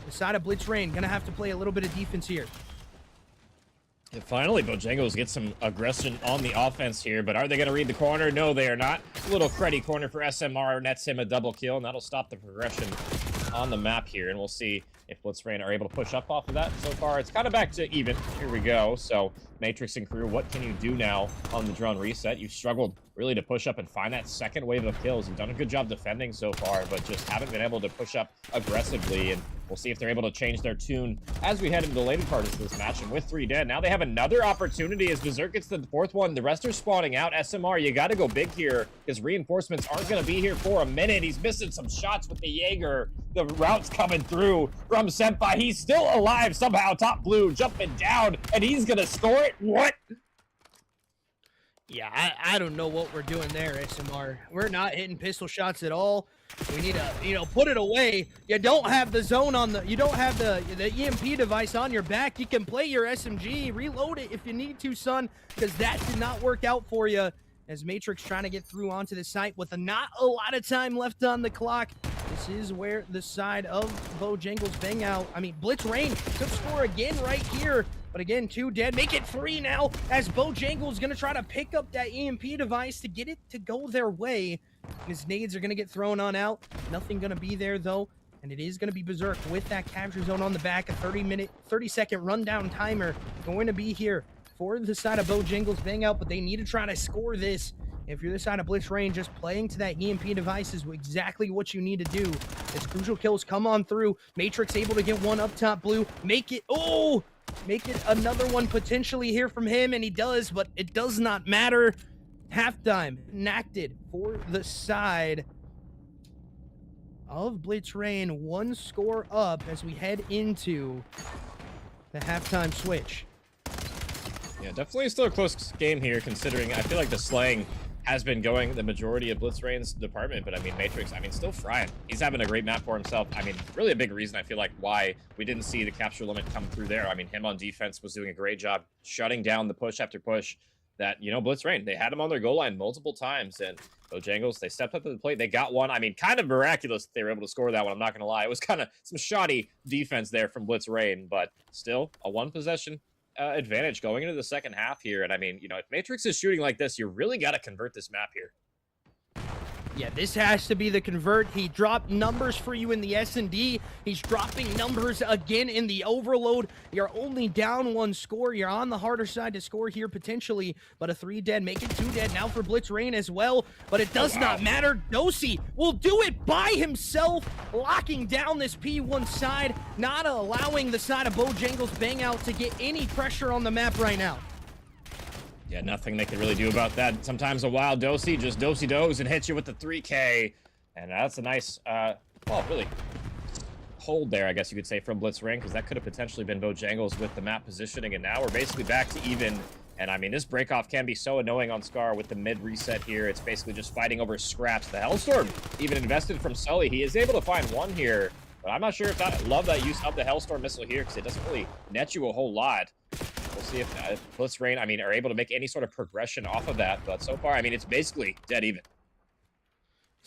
the side of Blitzrain gonna have to play a little bit of defense here. And finally, Bojangles gets some aggression on the offense here, but are they going to read the corner? No, they are not. A little cruddy corner for SMR, nets him a double kill, and that'll stop the progression on the map here, and we'll see if Blitzrain are able to push up off of that. So far, it's kind of back to even. Here we go. So, Matrix and crew, what can you do now on the drone reset? You've struggled really to push up and find that second wave of kills. You've done a good job defending so far, but just haven't been able to push up aggressively, and we'll see if they're able to change their tune as we head into the later parts of this match. And with 3 dead, now they have another opportunity as Berserk gets the 4th one. The rest are spawning out. SMR, you got to go big here because reinforcements aren't going to be here for a minute. He's missing some shots with the Jaeger. The route's coming through from Senpai. He's still alive somehow. Top blue jumping down, and he's going to score it. What? Yeah, I don't know what we're doing there, SMR. We're not hitting pistol shots at all. We need to, put it away. You don't have the zone on the, you don't have the EMP device on your back. You can play your SMG, reload it if you need to, son, because that did not work out for you. As Matrix trying to get through onto the site with not a lot of time left on the clock. This is where the side of Bojangles bang out. I mean, Blitzrain could score again right here. But again, 2 dead. Make it 3 now as Bojangles is going to try to pick up that EMP device to get it to go their way. His nades are going to get thrown on out. Nothing going to be there, though. And it is going to be Berserk with that capture zone on the back. A 30-second rundown timer going to be here for the side of Bojangles bang out. But they need to try to score this. If you're the side of Blitzrain, just playing to that EMP device is exactly what you need to do. As crucial kills come on through. Matrix able to get one up top blue. Make it another one potentially here from him, and he does, but it does not matter. Halftime enacted for the side of Blitzrain. 1 score up as we head into the halftime switch. Yeah, definitely still a close game here, considering I feel like the slaying has been going the majority of Blitzrain's department, but I mean, Matrix, still frying. He's having a great map for himself. Really a big reason I feel like why we didn't see the capture limit come through there. Him on defense was doing a great job shutting down the push after push that, Blitzrain, they had him on their goal line multiple times, and Bojangles, they stepped up to the plate. They got one. Kind of miraculous that they were able to score that one. I'm not going to lie. It was kind of some shoddy defense there from Blitzrain, but still a 1-possession advantage going into the second half here. And if Matrix is shooting like this, you really got to convert this map here. Yeah, this has to be the convert. He dropped numbers for you in the S&D. He's dropping numbers again in the overload. You're only down 1 score. You're on the harder side to score here potentially, but a 3 dead, make it 2 dead now for Blitzrain as well. But it does not matter. Dosi will do it by himself, locking down this P1 side, not allowing the side of Bojangles bang out to get any pressure on the map right now. Yeah, nothing they can really do about that. Sometimes a wild Dosi just Dosi-dos and hits you with the 3K. And that's a nice, really hold there, I guess you could say, from Blitzrain, because that could have potentially been Bojangles with the map positioning. And now we're basically back to even. And this breakoff can be so annoying on Scar with the mid reset here. It's basically just fighting over scraps. The Hellstorm even invested from Sully. He is able to find 1 here. But I'm not sure if I love that use of the Hellstorm missile here, because it doesn't really net you a whole lot. We'll see if Blitzrain, are able to make any sort of progression off of that. But so far, it's basically dead even.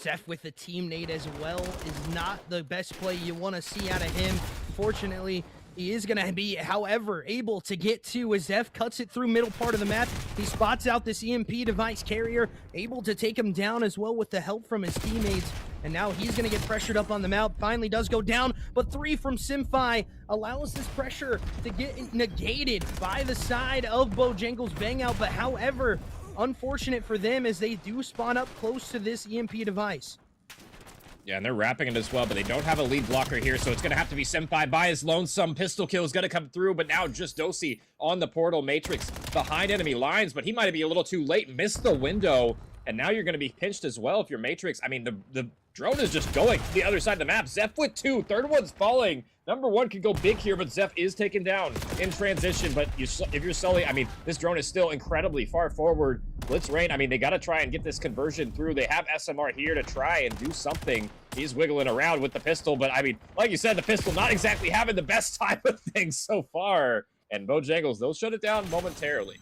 Zeph with the team nade as well is not the best play you want to see out of him. Fortunately, he is going to be, however, able to get to as Zeph cuts it through middle part of the map. He spots out this EMP device carrier, able to take him down as well with the help from his teammates. And now he's going to get pressured up on the map. Finally does go down, but 3 from Simfi allows this pressure to get negated by the side of Bojangles bang out. But however, unfortunate for them as they do spawn up close to this EMP device. Yeah, and they're wrapping it as well, but they don't have a lead blocker here, so it's going to have to be Senpai by his lonesome. Pistol kill is going to come through, but now just Dosey on the portal. Matrix behind enemy lines, but he might be a little too late. Missed the window, and now you're going to be pinched as well if you're Matrix. I mean, the drone is just going to the other side of the map. Zeph with 2. Third one's falling. Number 1 could go big here, but Zeph is taken down in transition. But if you're Sully, I mean, this drone is still incredibly far forward. Blitz Rain, I mean, they got to try and get this conversion through. They have SMR here to try and do something. He's wiggling around with the pistol, but I mean, like you said, the pistol not exactly having the best time of things so far. And Bojangles, they'll shut it down momentarily.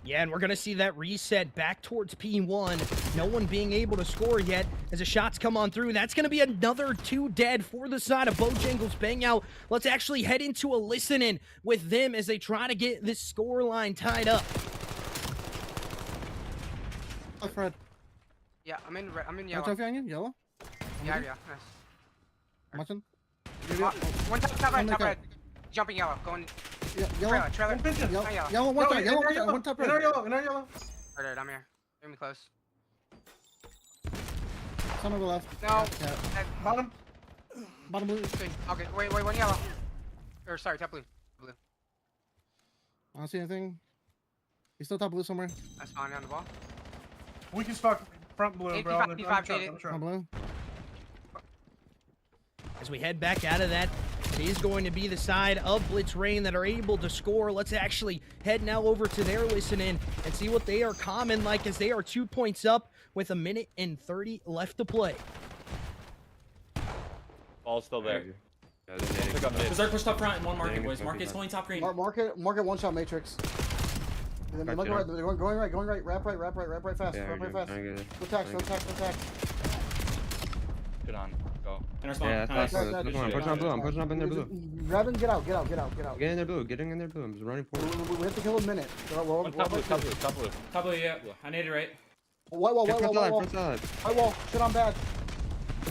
Yeah, and we're going to see that reset back towards P1. No one being able to score yet as the shots come on through. That's going to be another 2 dead for the side of Bojangles bang out. Let's actually head into a listen-in with them as they try to get this score line tied up. Hi, Fred. Yeah, I'm in Watch yellow. out for you, yellow. Yeah, nice. I'm watching. One top red, top red. Jumping yellow, going Yellow. trailer. Yellow. Not yellow. Yellow. One top. Yellow. One top. In our yellow, in our yellow. Alright, I'm here. Get me close. Some on the left. No. Yeah. Bottom. Bottom blue. Okay, wait, one yellow. Or sorry, top blue. Blue. I don't see anything. He's still top blue somewhere. That's fine on the ball. We can stock front blue, Eight, bro. P5, P5, P5, Top blue. As we head back out of that, it is going to be the side of Blitz Rain that are able to score. Let's actually head now over to their listen-in and see what they are common like as they are 2 points up with 1:30 left to play. Ball's still there. Yeah, they're Pick up mid. Berserk pushed up front and one market, Dang, boys. it's Market's gonna going top green. Market one shot matrix. And then Gotcha. they're going right, wrap right fast, Yeah, wrap right fast. I get it. Go attack. Good on. Go. Inner spawn. Yeah, Nice. that's I'm pushing on blue. I'm pushing up in their blue. Grab and get out. Get in their blue. Getting in their blue. I'm just running forward. We have to kill a minute. Top blue, top blue, top blue. Top blue, yeah. I need it right. White wall. Front side. White wall. Shit on bad.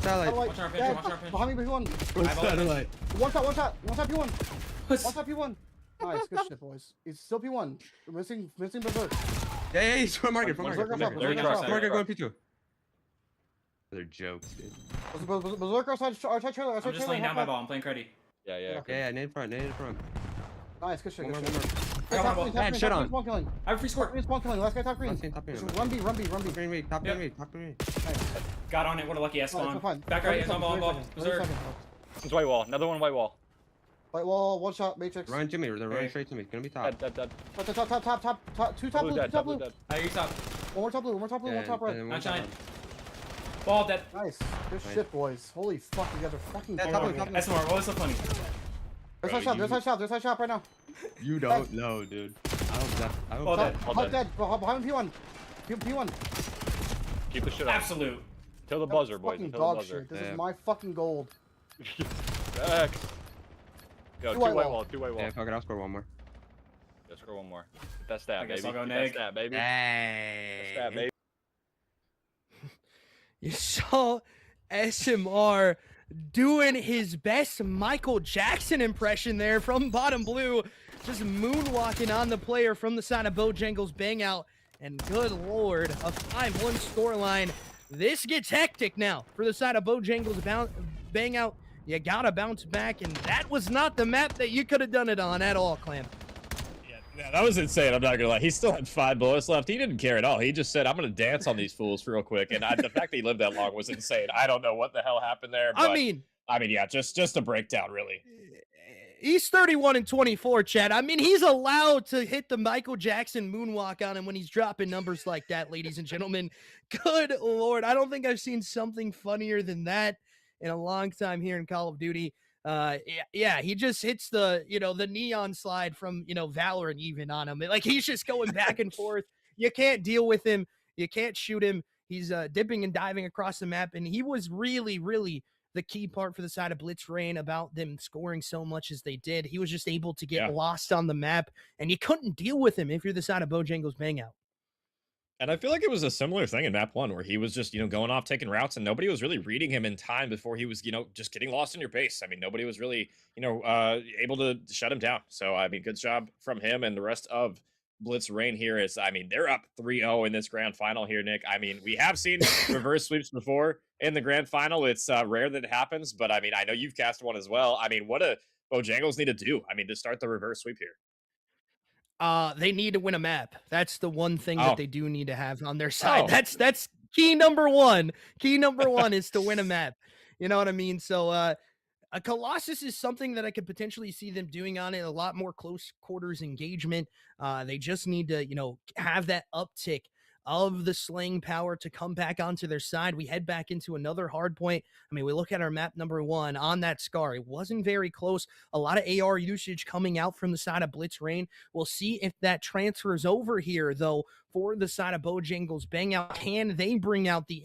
Satellite. Watch our pinch, watch our pinch. Behind me, P1. One shot, P1. One shot, P1. Nice, good shit, boys. It's still P1. We're missing Berserk. Yeah, he's from market. Berserk off top, They're Berserk truck, off top. Market going P2. They're jokes, dude. Berserk outside trailer. I'm just laying down my ball. I'm playing Cruddy. Yeah. Yeah, nade front. Nice, good shit. One Good more. shit. I got one ball. Bad shit on. Spawn killing. I have a free score. Spawn killing. Last guy top green. Top green. Just Run B. Top green weak. Top Yep. green weak. Top green weak. Got on it. What a lucky ass spawn. Fine. Back right. It's on ball. Berserk. It's white wall. Another one white wall. White wall, one shot, matrix. Run to me. They're running straight to me. It's gonna be top. Dead. Top. Two top blue, two top blue. Dead. Hey, you top. One more top blue, one top red. Not shine. Ball dead. Nice. Good shit, boys. Holy fuck, you guys are fucking Yeah, killing top me. blue, top blue. That's more. What was so funny? There's a shot right now. You don't know, dude. I Ball dead. Hot dead. Behind P1. P1. Keep the shit on. Absolute. Till the buzzer, boys. Fucking Until the dog buzzer. shit. This Yeah. is my fucking gold. Back. Go, Two two white white wall. wall, two white wall. Yeah, fuck it. I'll score one more. Let's score one more. Get that stat, I guess baby. I'll go Get neg. that stat, baby. Hey. Stat, baby. You saw SMR doing his best Michael Jackson impression there from bottom blue, just moonwalking on the player from the side of Bojangles bang out. And good lord, a 5-1 scoreline. This gets hectic now for the side of Bojangles bang out. You gotta bounce back, and that was not the map that you could have done it on at all, Clam. Yeah, that was insane. I'm not gonna lie. He still had 5 bullets left. He didn't care at all. He just said, "I'm gonna dance on these fools real quick." And the fact that he lived that long was insane. I don't know what the hell happened there. But, I mean, yeah, just a breakdown, really. he's 31 and 24, Chad. I mean, he's allowed to hit the Michael Jackson moonwalk on him when he's dropping numbers like that, ladies and gentlemen. Good lord. I don't think I've seen something funnier than that in a long time here in Call of Duty. Yeah, he just hits the, the neon slide from, Valorant even on him. Like, he's just going back and forth. You can't deal with him. You can't shoot him. He's dipping and diving across the map, and he was really, really the key part for the side of Blitz Rain about them scoring so much as they did. He was just able to get lost on the map, and you couldn't deal with him if you're the side of Bojangles bang out. And I feel like it was a similar thing in map 1 where he was just, going off, taking routes, and nobody was really reading him in time before he was, just getting lost in your base. I mean, nobody was really, able to shut him down. So, I mean, good job from him and the rest of Blitz Rain here is, I mean, they're up 3-0 in this grand final here, Nick. I mean, we have seen reverse sweeps before in the grand final. It's rare that it happens, but I mean, I know you've cast one as well. I mean, what do Bojangles need to do? I mean, to start the reverse sweep here. They need to win a map. That's the one thing that they do need to have on their side. Oh. That's key number one. Key number one is to win a map. You know what I mean? So a Colossus is something that I could potentially see them doing on it. A lot more close quarters engagement. They just need to, you know, have that uptick of the slaying power to come back onto their side. We head back into another hard point. I mean, we look at our map number 1 on that Scar. It wasn't very close. A lot of AR usage coming out from the side of Blitz Rain. We'll see if that transfers over here, though, for the side of Bojangles. Bang out. Can they bring out the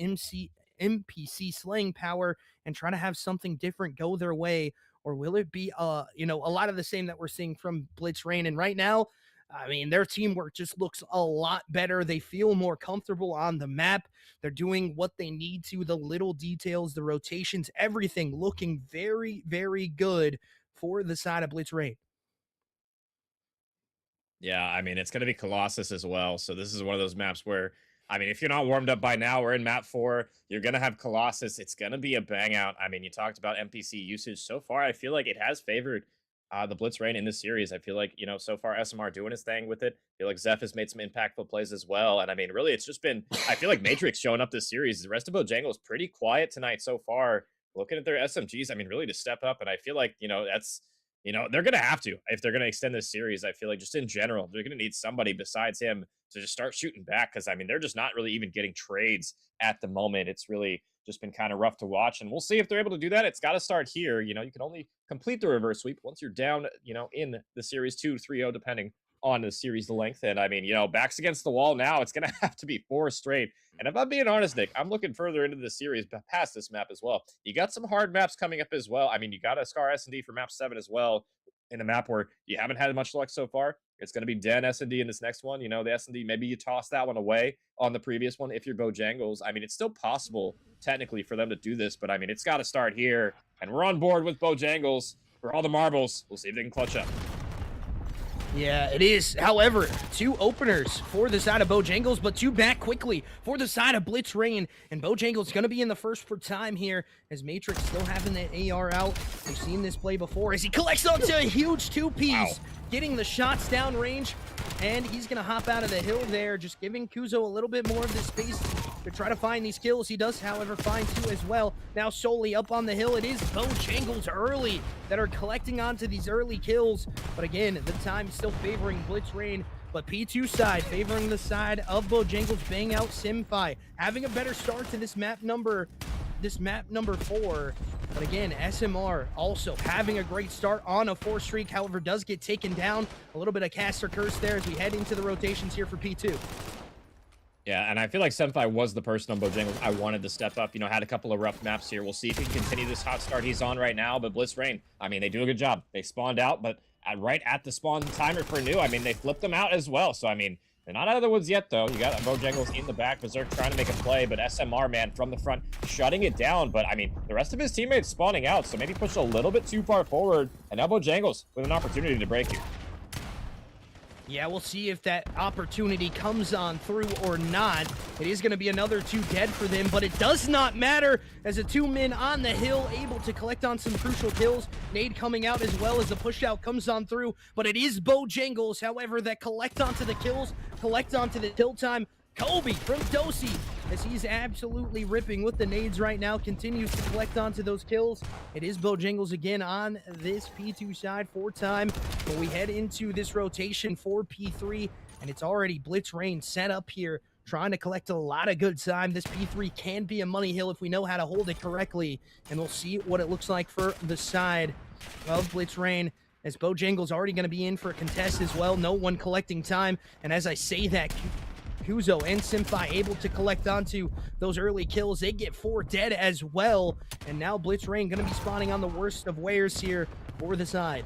NPC slaying power and try to have something different go their way? Or will it be, you know, a lot of the same that we're seeing from Blitz Rain? And right now, I mean, their teamwork just looks a lot better. They feel more comfortable on the map. They're doing what they need to, the little details, the rotations, everything looking very, very good for the side of Blitz Rain. Yeah, I mean, it's going to be Colossus as well. So this is one of those maps where, I mean, if you're not warmed up by now, we're in map 4. You're going to have Colossus. It's going to be a bang out. I mean, you talked about NPC usage. So far, I feel like it has favored the Blitz Rain in this series. I feel like, you know, so far SMR doing his thing with it. I feel like Zeph has made some impactful plays as well. And I mean, really, it's just been, I feel like Matrix showing up this series. The rest of Bojangles is pretty quiet tonight so far. Looking at their SMGs, I mean, really to step up. And I feel like, you know, that's, you know, they're going to have to, if they're going to extend this series. I feel like just in general, they're going to need somebody besides him to just start shooting back. Cause I mean, they're just not really even getting trades at the moment. It's really just been kind of rough to watch, and we'll see if they're able to do that. It's got to start here. You know, you can only complete the reverse sweep once you're down, you know, in the series 2-3-0, depending on the series length. And I mean, you know, backs against the wall now. It's going to have to be 4 straight. And if I'm being honest, Nick, I'm looking further into the series past this map as well. You got some hard maps coming up as well. I mean, you got a Scar S&D for map 7 as well, in a map where you haven't had much luck so far. It's going to be Den S&D in this next one. You know, the S&D, maybe you toss that one away on the previous one if you're Bojangles. I mean, it's still possible technically for them to do this, but I mean, it's got to start here. And we're on board with Bojangles for all the marbles. We'll see if they can clutch up. Yeah, it is. However, 2 openers for the side of Bojangles, but 2 back quickly for the side of Blitz Rain. And Bojangles going to be in the first for time here as Matrix still having that AR out. We've seen this play before as he collects onto a huge 2-piece, getting the shots down range. And he's going to hop out of the hill there, just giving Kuzo a little bit more of the space to try to find these kills. He does, however, find 2 as well. Now solely up on the hill, it is Bojangles early that are collecting onto these early kills. But again, the time still favoring Blitz Rain. But P2 side favoring the side of Bojangles. Bang out Simfi, having a better start to this map number 4. But again, SMR also having a great start on a 4 streak, however, does get taken down. A little bit of caster curse there as we head into the rotations here for P2. Yeah, and I feel like Senpai was the person on Bojangles I wanted to step up. You know, had a couple of rough maps here. We'll see if he can continue this hot start he's on right now. But Blitz Rain, I mean, they do a good job. They spawned out, but right at the spawn timer for new, I mean, they flipped them out as well. So, I mean, they're not out of the woods yet, though. You got Bojangles in the back. Berserk trying to make a play, but SMR, man, from the front, shutting it down. But, I mean, the rest of his teammates spawning out, so maybe pushed a little bit too far forward. And now Bojangles with an opportunity to break here. Yeah, we'll see if that opportunity comes on through or not. It is going to be another 2 dead for them, but it does not matter as a 2 men on the hill able to collect on some crucial kills. Nade coming out as well as the push out comes on through, but it is Bojangles, however, that collect onto the kills, collect onto the kill time. Kobe from Dosey, as he's absolutely ripping with the nades right now, continues to collect onto those kills. It is Bojangles again on this P2 side for time, but we head into this rotation for P3, and it's already Blitz Rain set up here, trying to collect a lot of good time. This P3 can be a money hill if we know how to hold it correctly, and we'll see what it looks like for the side of Blitz Rain, as Bojangles already going to be in for a contest as well. No one collecting time, and as I say that, Kuzo and Simfi able to collect onto those early kills. They get 4 dead as well. And now Blitz Rain going to be spawning on the worst of wares here for the side.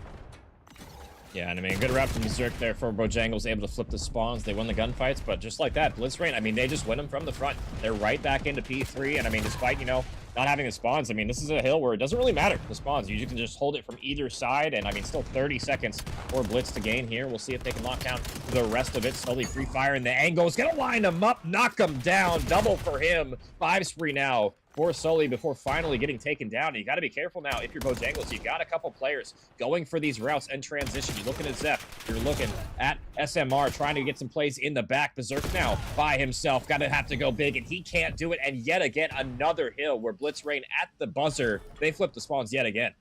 Yeah, and I mean, good route from Zerk there for Bojangles, able to flip the spawns. They won the gunfights, but just like that, Blitz Rain, I mean, they just win them from the front. They're right back into P3, and I mean, despite, you know, not having the spawns, I mean, this is a hill where it doesn't really matter, the spawns. You can just hold it from either side, and I mean, still 30 seconds for Blitz to gain here. We'll see if they can lock down the rest of it. Slowly free fire, and the angle's gonna line him up, knock him down. Double for him. 5 spree now for Sully before finally getting taken down. And you got to be careful now if you're Bojangles. You got a couple players going for these routes and transition. You're looking at Zeph. You're looking at SMR trying to get some plays in the back. Berserk now by himself. Got to have to go big, and he can't do it. And yet again, another hill where Blitz Rain at the buzzer. They flip the spawns yet again.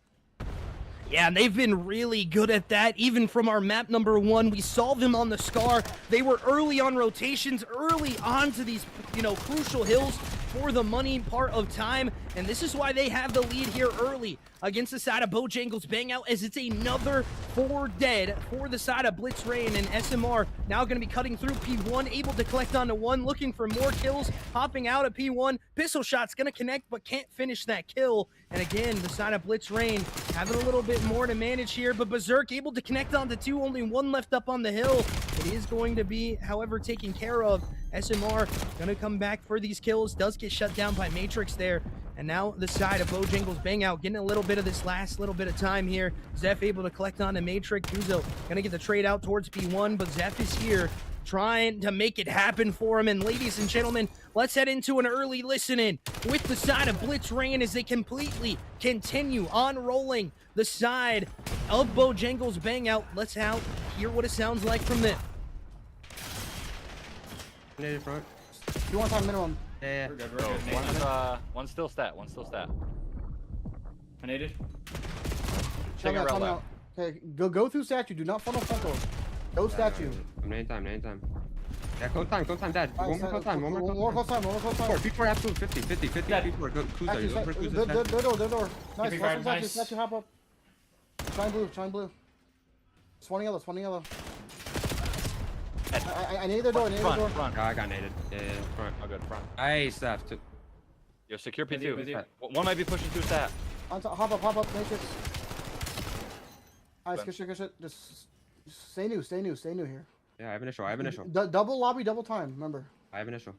Yeah, and they've been really good at that. Even from our map number 1, we saw them on the Scar. They were early on rotations, early on to these, you know, crucial hills for the money part of time. And this is why they have the lead here early against the side of Bojangles Bang Out, as it's another 4 dead for the side of Blitz Rain, and SMR now going to be cutting through P1, able to collect onto 1, looking for more kills, hopping out at P1. Pistol shot's going to connect, but can't finish that kill. And again, the side of Blitz Rain having a little bit more to manage here, but Berserk able to connect onto 2, only 1 left up on the hill. It is going to be, however, taken care of. SMR going to come back for these kills, does get shut down by Matrix there. And now the side of Bojangles Bang Out getting a little bit of this last little bit of time here. Zeph able to collect on to Matrix. Uzo gonna get the trade out towards P1, but Zeph is here trying to make it happen for him. And ladies and gentlemen, let's head into an early listen-in with the side of Blitz Rain as they completely continue on rolling the side of Bojangles Bang Out. Let's hear what it sounds like from them. Native front. You want time minimum? Yeah. We're good, we're good. One's still stat. One's still stat. I naded. Check it Time out. out. Okay, go through statue. Do not funnel Funko. Go statue. I'm name time. Yeah, close time, Dad. One more close time. One more close time. P4 absolute 50. Dad. P4, go cruiser. You look for cruiser. The door. Nice. Be Watch fired, nice. statue, hop up. Shine blue. Swanning yellow. I need the door, Front. Oh, I got naded. Yeah, front. Oh, good. Front. Nice, Steph. Yo, secure With you. P2. One might be pushing through stat. On top, hop up, Matrix. Nice, good shit. Just stay new here. Yeah, I have initial. Double lobby, double time, remember. I have initial.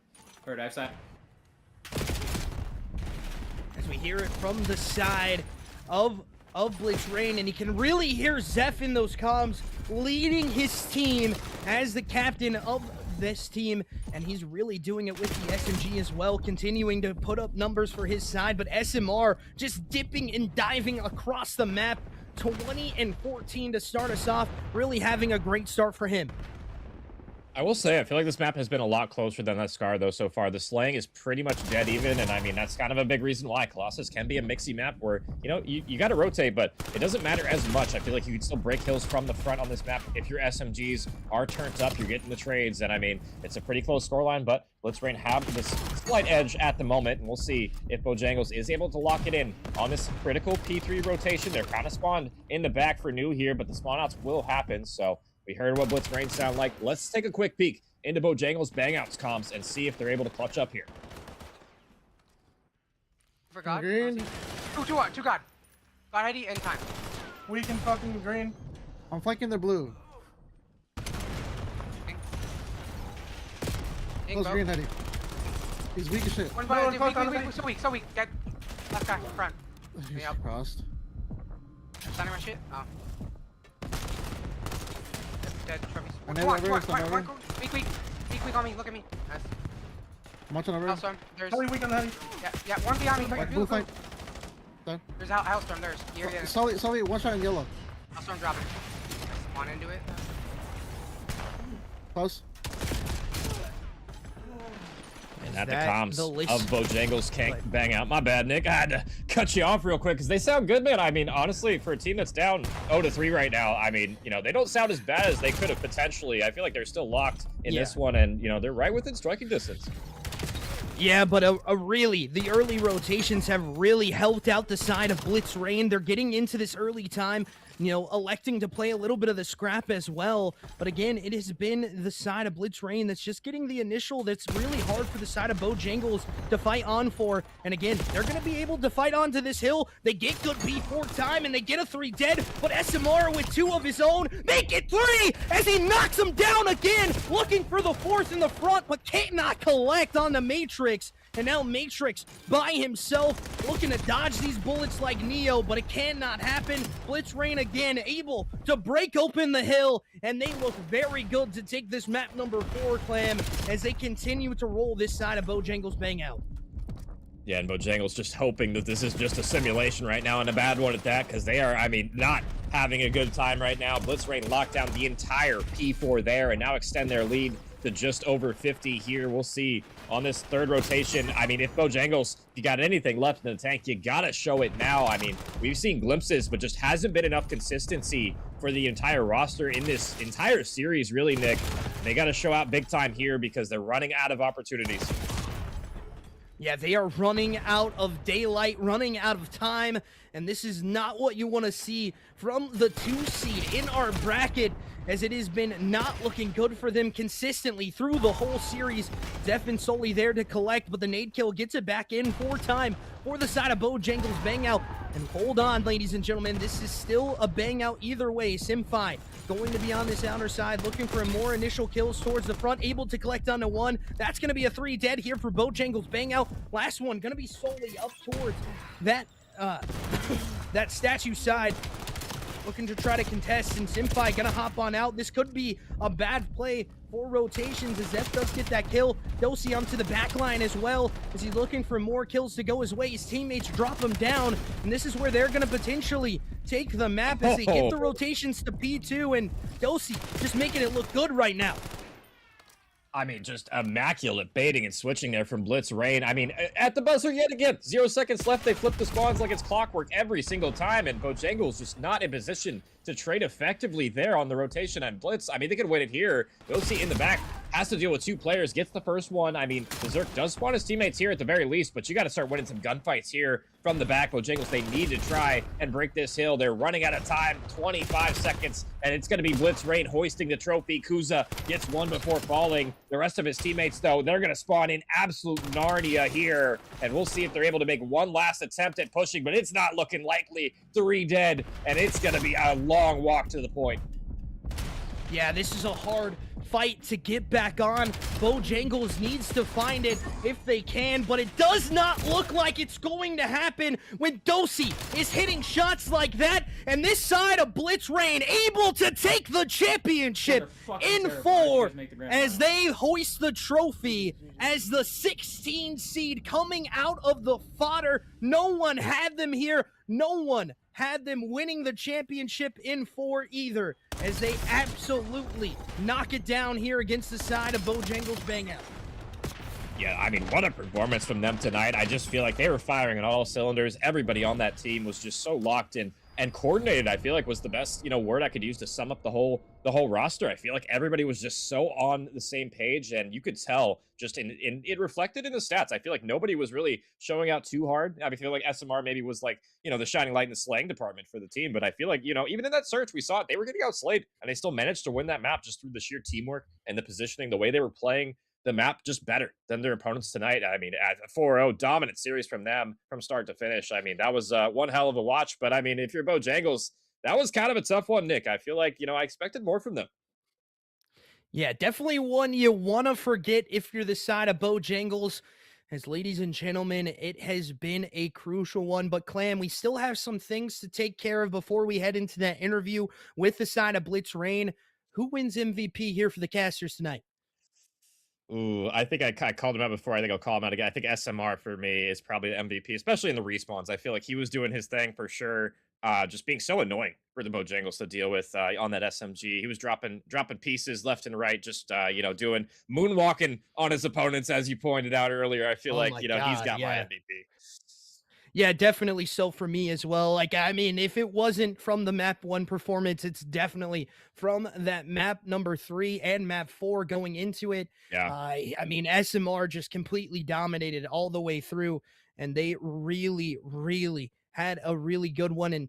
Heard, I have side. As we hear it from the side of Blitz Rain, and you can really hear Zeph in those comms leading his team as the captain of this team, and he's really doing it with the SMG as well, continuing to put up numbers for his side. But SMR just dipping and diving across the map, 20 and 14 to start us off, really having a great start for him. I will say, I feel like this map has been a lot closer than that Scar, though, so far. The slaying is pretty much dead even, and I mean, that's kind of a big reason why Colossus can be a mixy map where, you know, you got to rotate, but it doesn't matter as much. I feel like you can still break hills from the front on this map. If your SMGs are turned up, you're getting the trades, and I mean, it's a pretty close scoreline, but Blitz Rain have this slight edge at the moment, and we'll see if Bojangles is able to lock it in on this critical P3 rotation. They're kind of spawned in the back for new here, but the spawn outs will happen, so we heard what Blitz Rain sound like. Let's take a quick peek into Bojangles Bang Out's comps and see if they're able to clutch up here. Forgot. Green. Two God. God ID and time. We can fucking green. I'm flanking their blue. Close green heady. He's weak as shit. One No, by so weak. Get left guy front. He's Yep. crossed. Standing my shit. Oh. Dead trophies. I never reversed, I never. Weak on me. Look at me. Nice. I'm watching over. Hailstorm. There's. Totally weak on the heady. Yeah. One behind me. Blue fight. Done. There's Hailstorm. There's. Yeah. Sully, one shot in yellow. Hailstorm dropping. Spawn into it. Close. And at the that comms the list? of Bojangles can't Bang Out. My bad, Nick. I had to cut you off real quick because they sound good, man. I mean, honestly, for a team that's down 0-3 right now, I mean, you know, they don't sound as bad as they could have potentially. I feel like they're still locked in this one, and, you know, they're right within striking distance. Yeah, but really, the early rotations have really helped out the side of Blitz Rain. They're getting into this early time, you know, electing to play a little bit of the scrap as well. But again, it has been the side of Blitz Rain that's just getting the initial that's really hard for the side of Bojangles to fight on for. And again, they're going to be able to fight onto this hill. They get good B4 time and they get a 3 dead, but SMR with 2 of his own make it 3 as he knocks him down again, looking for the 4th in the front, but cannot collect on the Matrix. And now Matrix by himself looking to dodge these bullets like Neo, but it cannot happen. Blitz Rain again able to break open the hill, and they look very good to take this map number 4, Clam, as they continue to roll this side of Bojangles Bang out. Yeah, and Bojangles just hoping that this is just a simulation right now, and a bad one at that, because they are, I mean, not having a good time right now. Blitz Rain locked down the entire P4 there, and now extend their lead to just over 50 here. We'll see on this 3rd rotation. I mean, if Bojangles, if you got anything left in the tank, you gotta show it now. I mean, we've seen glimpses, but just hasn't been enough consistency for the entire roster in this entire series, really, Nick. They gotta show out big time here because they're running out of opportunities. Yeah, they are running out of daylight, running out of time, and this is not what you want to see from the 2 seed in our bracket, as it has been not looking good for them consistently through the whole series. Def and Sully there to collect, but the nade kill gets it back in for time for the side of Bojangles Bang out. And hold on, ladies and gentlemen, this is still a bang out either way. Simfi going to be on this outer side, looking for more initial kills towards the front, able to collect onto 1. That's going to be a 3 dead here for Bojangles Bang out. Last one going to be solely up towards that that statue side, looking to try to contest, and Simfi gonna hop on out. This could be a bad play for rotations as Zeph does get that kill. Dosey onto the back line as well, as he's looking for more kills to go his way. His teammates drop him down, and this is where they're gonna potentially take the map as they get the rotations to P2, and Dosey just making it look good right now. I mean, just immaculate baiting and switching there from Blitz Rain. I mean, at the buzzer yet again. 0 seconds left. They flip the spawns like it's clockwork every single time, and Bojangles just not in position to trade effectively there on the rotation and Blitz. I mean, they could win it here. Dosey in the back has to deal with 2 players, gets the first one. I mean, Berserk does spawn his teammates here at the very least, but you got to start winning some gunfights here from the back. Bojangles, they need to try and break this hill. They're running out of time, 25 seconds, and it's going to be Blitz Rain hoisting the trophy. Kuza gets 1 before falling. The rest of his teammates, though, they're going to spawn in absolute Narnia here, and we'll see if they're able to make one last attempt at pushing, but it's not looking likely. 3 dead, and it's going to be a long walk to the point. Yeah, this is a hard fight to get back on. Bojangles needs to find it if they can, but it does not look like it's going to happen when Dosey is hitting shots like that, and this side of Blitz Rain able to take the championship in 4 as they hoist the trophy as the 16 seed coming out of the fodder. No one had them here. No one had them winning the championship in 4 either, as they absolutely knock it down here against the side of Bojangles Bang out. Yeah, I mean, what a performance from them tonight. I just feel like they were firing on all cylinders. Everybody on that team was just so locked in and coordinated. I feel like was the best, word I could use to sum up the whole roster. I feel like everybody was just so on the same page, and you could tell just in it reflected in the stats. I feel like nobody was really showing out too hard. I feel like SMR maybe was like, the shining light in the slaying department for the team, but I feel like, even in that search, we saw it. They were getting outslayed, and they still managed to win that map just through the sheer teamwork and the positioning, the way they were playing the map just better than their opponents tonight. I mean, at a 4-0 dominant series from them from start to finish. I mean, that was one hell of a watch. But I mean, if you're Bojangles, that was kind of a tough one, Nick. I feel like, I expected more from them. Yeah, definitely one you want to forget if you're the side of Bojangles. As ladies and gentlemen, it has been a crucial one. But Clam, we still have some things to take care of before we head into that interview with the side of Blitz Rain. Who wins MVP here for the casters tonight? Ooh, I think I called him out before. I think I'll call him out again. I think SMR for me is probably the MVP, especially in the respawns. I feel like he was doing his thing for sure. Just being so annoying for the Bojangles to deal with on that SMG. He was dropping pieces left and right, just doing moonwalking on his opponents, as you pointed out earlier. I feel like he's got my MVP. Yeah, definitely so for me as well. Like, I mean, if it wasn't from the map 1 performance, it's definitely from that map number 3 and map 4 going into it. Yeah. I mean, SMR just completely dominated all the way through, and they really, really had a really good one. And,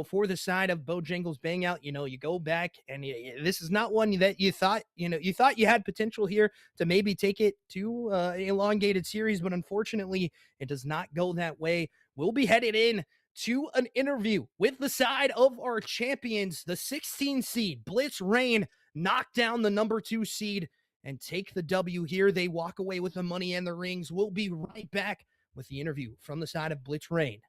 for the side of Bojangles Bang Out, you go back and this is not one that you thought you had potential here to maybe take it to elongated series, but unfortunately, it does not go that way. We'll be headed in to an interview with the side of our champions, the 16 seed Blitz Rain, knock down the number 2 seed and take the W here. They walk away with the money and the rings. We'll be right back with the interview from the side of Blitz Rain.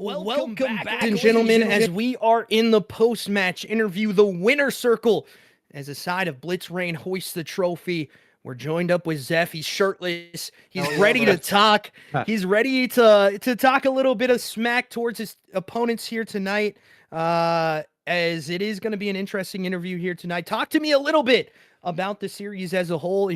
Welcome back, ladies and gentlemen, as we are in the post-match interview, the winner circle, as a side of Blitz Rain hoists the trophy. We're joined up with Zeph. He's shirtless. He's ready to talk. He's ready to talk a little bit of smack towards his opponents here tonight, as it is going to be an interesting interview here tonight. Talk to me a little bit about the series as a whole.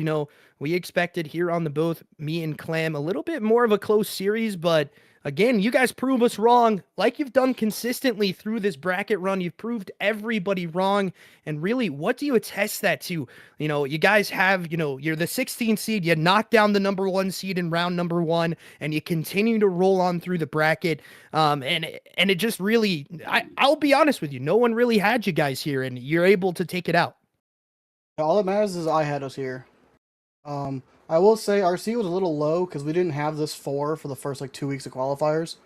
We expected here on the booth, me and Clam, a little bit more of a close series, but again, you guys prove us wrong like you've done consistently through this bracket run. You've proved everybody wrong. And really, what do you attest that to? You guys have, you're the 16th seed. You knocked down the number 1 seed in round number 1, and you continue to roll on through the bracket. And it just really, I'll be honest with you, no one really had you guys here, and you're able to take it out. All that matters is I had us here. I will say our seed was a little low because we didn't have this 4 for the first 2 weeks of qualifiers.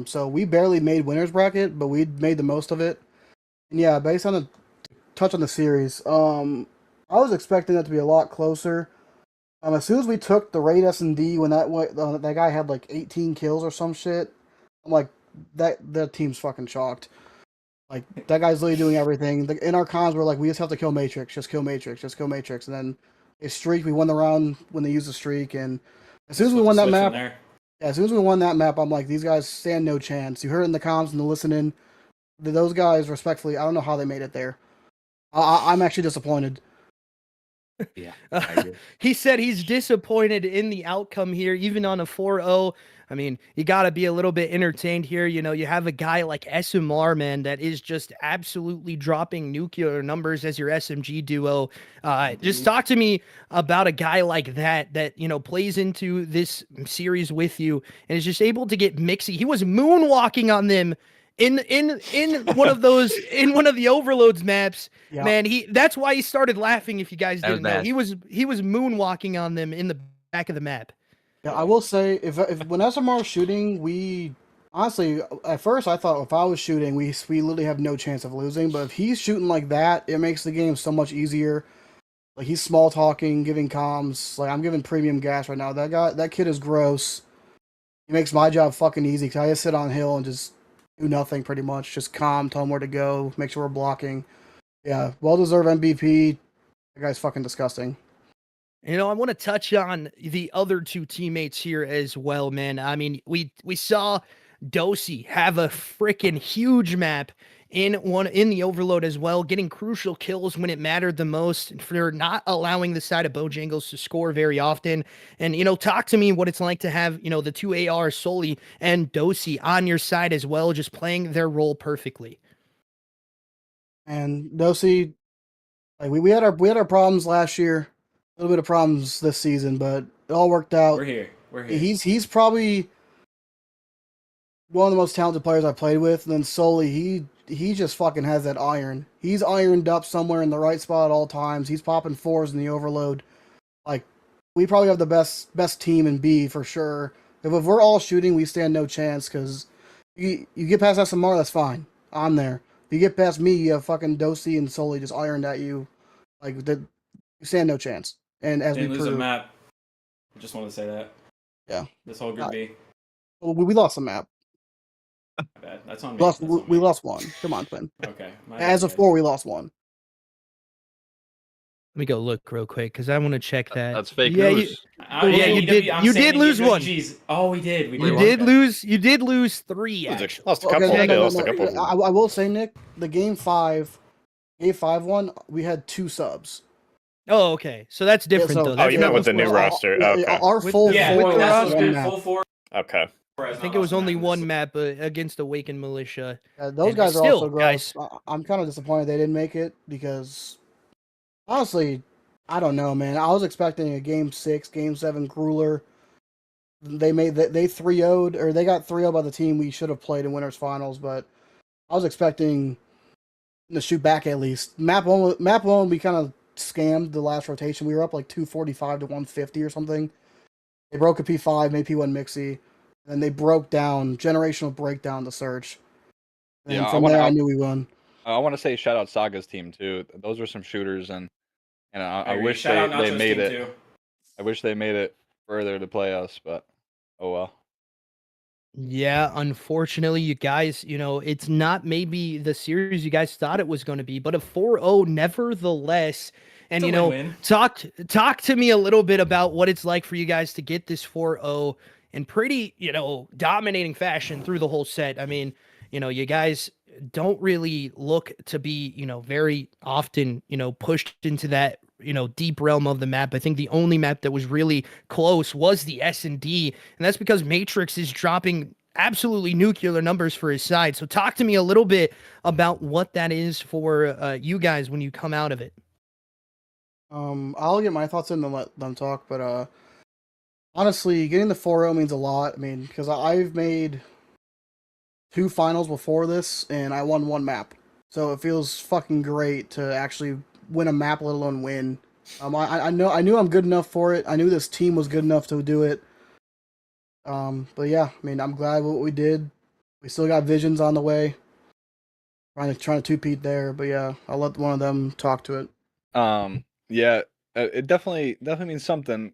So we barely made winners bracket, but we made the most of it. And yeah, based on the touch on the series, I was expecting that to be a lot closer. As soon as we took the raid S&D, when that guy had 18 kills or some shit, I'm like, that team's fucking shocked. That guy's literally doing everything. In our cons, we're like, we just have to kill Matrix, just kill Matrix, just kill Matrix, and then a streak. We won the round when they used the streak, and as soon as we won that map, I'm like, these guys stand no chance. You heard it in the comms and the listening. Those guys, respectfully, I don't know how they made it there. I'm actually disappointed. Yeah. He said he's disappointed in the outcome here, even on a 4-0. I mean, you got to be a little bit entertained here. You have a guy like SMR, man, that is just absolutely dropping nuclear numbers as your SMG duo. Just talk to me about a guy like that plays into this series with you and is just able to get mixy. He was moonwalking on them in one of the overloads maps. Yeah. Man, that's why he started laughing. If you guys didn't know, he was moonwalking on them in the back of the map. Yeah, I will say, if when SMR was shooting, we honestly, at first I thought if I was shooting, we literally have no chance of losing. But if he's shooting like that, it makes the game so much easier. He's small talking, giving comms. I'm giving premium gas right now. That kid is gross. He makes my job fucking easy because I just sit on hill and just do nothing pretty much. Just calm, tell him where to go, make sure we're blocking. Yeah, well-deserved MVP. That guy's fucking disgusting. You know, I want to touch on the other two teammates here as well, man. I mean, we saw Dosey have a freaking huge map in the overload as well, getting crucial kills when it mattered the most for not allowing the side of Bojangles to score very often. And, you know, talk to me what it's like to have, you know, the two ARs Soli and Dosey on your side as well, just playing their role perfectly. And Dosey, like we had our problems last year, a little bit of problems this season, but it all worked out. We're here. We're here. He's probably one of the most talented players I've played with. And then Soli, he just fucking has that iron. He's ironed up somewhere in the right spot at all times. He's popping fours in the overload. Like, we probably have the best team in B for sure. If we're all shooting, we stand no chance because you get past SMR, that's fine. I'm there. If you get past me, you have fucking Dosey and Soli just ironed at you. Like, you stand no chance. And as Didn't we lose a proved, map. I just want to say that. Yeah. This whole group B. we lost the map. My bad. That's on me. We lost one. Come on, Quinn. Okay. As of 4, we lost one. Let me go look real quick because I want to check that. That's fake Yeah, news. you did. You did lose one. Oh, we did. You did lose. You did lose 3. Actually. Lost a couple. I will say, Nick, the game 5 one, we had 2 subs. Oh, okay. So that's different, so- though. Oh, That's you meant with the new roster. Okay. Our full Yeah, full that's roster what map. full 4. Okay. I think it was only one map against Awakened Militia. Those And guys are still, also gross. I'm kind of disappointed they didn't make it because, honestly, I don't know, man. I was expecting a game 6, game 7 Grueler. They 3-0'd, or they got 3-0 by the team we should have played in winners finals, but I was expecting to shoot back at least. Map one, we kind of scammed the last rotation. We were up like 245 to 150 or something. They broke a P5, made P1 Mixie, and they broke down, generational breakdown the search. And Yeah, I knew we won. I want to say shout out Saga's team too. Those were some shooters, and I wish Shout out they Nacho's made team, it. too. I wish they made it further to play us, but oh well. Yeah, unfortunately, you guys, you know, it's not maybe the series you guys thought it was going to be, but a 4-0 nevertheless. And, you know, talk to me a little bit about what it's like for you guys to get this 4-0 in pretty, you know, dominating fashion through the whole set. I mean, you know, you guys don't really look to be, you know, very often, you know, pushed into that, you know, deep realm of the map. I think the only map that was really close was the S&D, and that's because Matrix is dropping absolutely nuclear numbers for his side. So talk to me a little bit about what that is for you guys when you come out of it. I'll get my thoughts in and let them talk, but honestly, getting the 4-0 means a lot. I mean, because I've made 2 finals before this, and I won 1 map. So it feels fucking great to actually win a map, let alone win. I knew I'm good enough for it. I knew this team was good enough to do it. But yeah, I mean, I'm glad what we did. We still got Visions on the way. Trying to 2-peat there, but yeah, I'll let one of them talk to it. Yeah, it definitely means something.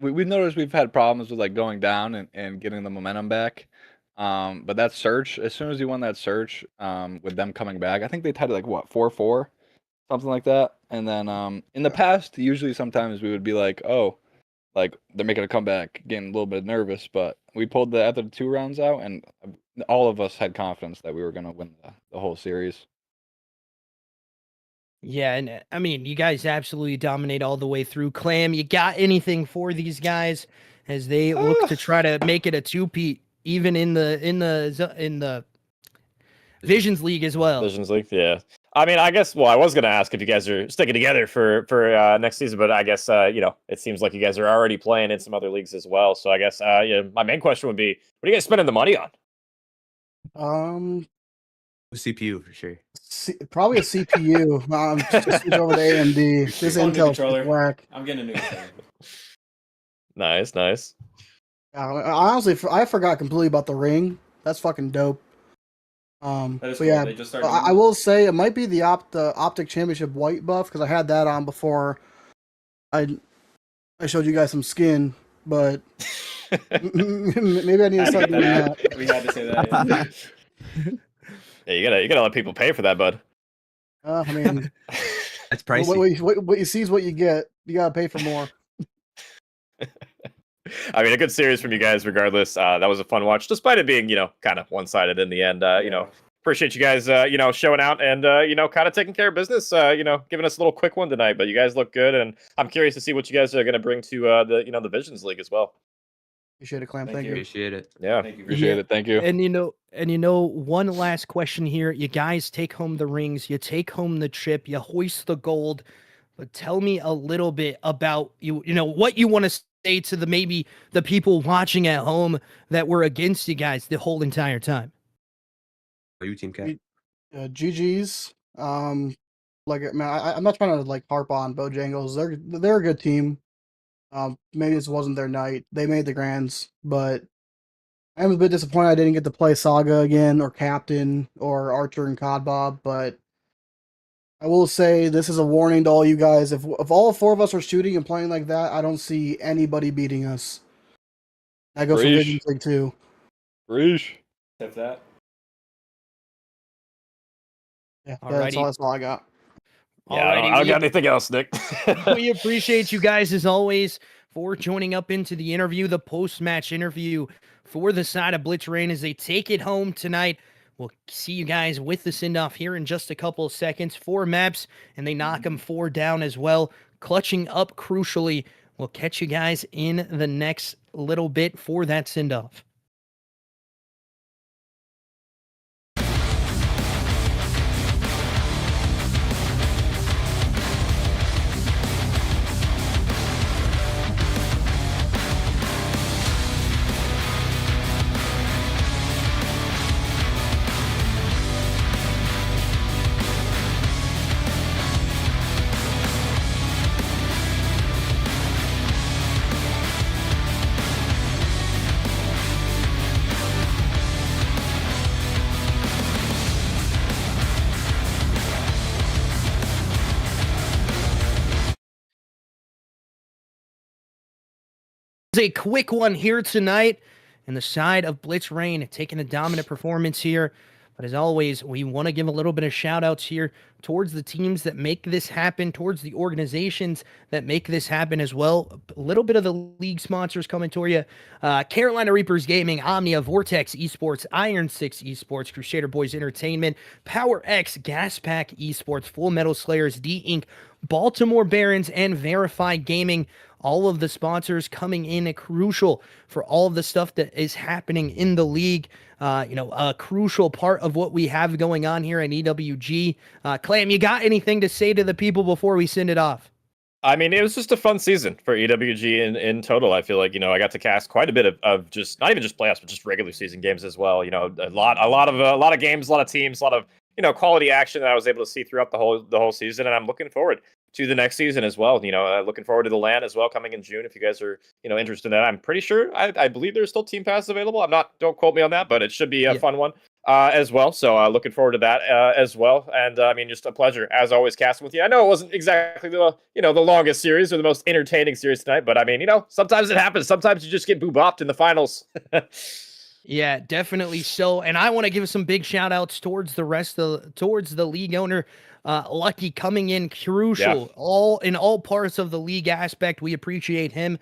We've noticed we've had problems with like going down and getting the momentum back. But that search, as soon as you won that search, with them coming back, I think they tied it like what 4-4, something like that. And then in the past, usually sometimes we would be like, oh, like they're making a comeback, getting a little bit nervous. But we pulled the other 2 rounds out, and all of us had confidence that we were gonna win the whole series. Yeah, and I mean, you guys absolutely dominate all the way through. Clam, you got anything for these guys as they look to try to make it a 2-peat, even in the Visions League as well? Visions League, yeah. I mean, I guess. Well, I was gonna ask if you guys are sticking together for next season, but I guess you know, it seems like you guys are already playing in some other leagues as well. So I guess yeah, my main question would be, what are you guys spending the money on? CPU for sure. Probably a CPU. Just switch over to AMD. This Intel's whack. I'm getting a new controller. Nice. Honestly, I forgot completely about the ring. That's fucking dope. That is but cool. yeah, They just started I will say it might be the Optic Championship white buff because I had that on before I showed you guys some skin, but Maybe I need to start doing that. We had to say that. Yeah, you gotta let people pay for that, bud. I mean, That's pricey. what you see is what you get. You gotta pay for more. I mean, a good series from you guys, regardless. That was a fun watch, despite it being, kind of one-sided in the end. Appreciate you guys, showing out and, kind of taking care of business. Giving us a little quick one tonight. But you guys look good, and I'm curious to see what you guys are going to bring to the Visions League as well. Appreciate it, Clam. Thank you. Appreciate it. Yeah, Thank you. Appreciate it. Thank you. And one last question here. You guys take home the rings, you take home the chip, you hoist the gold. But tell me a little bit about what you want to say to maybe the people watching at home that were against you guys the whole entire time. Are you Team Cat? GG's. I'm not trying to harp on Bojangles. They're a good team. Maybe this wasn't their night. They made the grands, but I'm a bit disappointed I didn't get to play Saga again, or Captain, or Archer and Cod Bob. But I will say this is a warning to all you guys. If all four of us are shooting and playing like that, I don't see anybody beating us. That goes for Visions League too. Reach. Except that. Yeah, that's all I got. Yeah, I don't got anything else, Nick. We appreciate you guys as always for joining up into the interview, the post-match interview for the side of Blitz Rain as they take it home tonight. We'll see you guys with the send-off here in just a couple of seconds. 4 maps, and they knock them 4 down as well, clutching up crucially. We'll catch you guys in the next little bit for that send-off. A quick one here tonight, and the side of Blitz Rain taking a dominant performance here. But as always, we want to give a little bit of shout outs here towards the teams that make this happen, towards the organizations that make this happen as well. A little bit of the league sponsors coming to you. Carolina Reapers Gaming, Omnia, Vortex Esports, Iron 6 Esports, Crusader Boys Entertainment, Power X, Gas Pack Esports, Full Metal Slayers, D Inc., Baltimore Barons, and Verified Gaming. All of the sponsors coming in crucial for all of the stuff that is happening in the league. A crucial part of what we have going on here at EWG. Clam, you got anything to say to the people before we send it off? I mean, it was just a fun season for EWG in total. I feel like, I got to cast quite a bit of just, not even just playoffs, but just regular season games as well. A lot of games, a lot of teams, a lot of, quality action that I was able to see throughout the whole season. And I'm looking forward to the next season as well. Looking forward to the LAN as well coming in June. If you guys are, interested in that, I'm pretty sure, I believe there's still team pass available. Don't quote me on that, but it should be a fun one as well. So looking forward to that as well. And just a pleasure as always casting with you. I know it wasn't exactly the longest series or the most entertaining series tonight, but sometimes it happens. Sometimes you just get boo-bopped in the finals. Yeah, definitely so. And I want to give some big shout outs towards towards the league owner, Lucky, coming in crucial in all parts of the league aspect. We appreciate him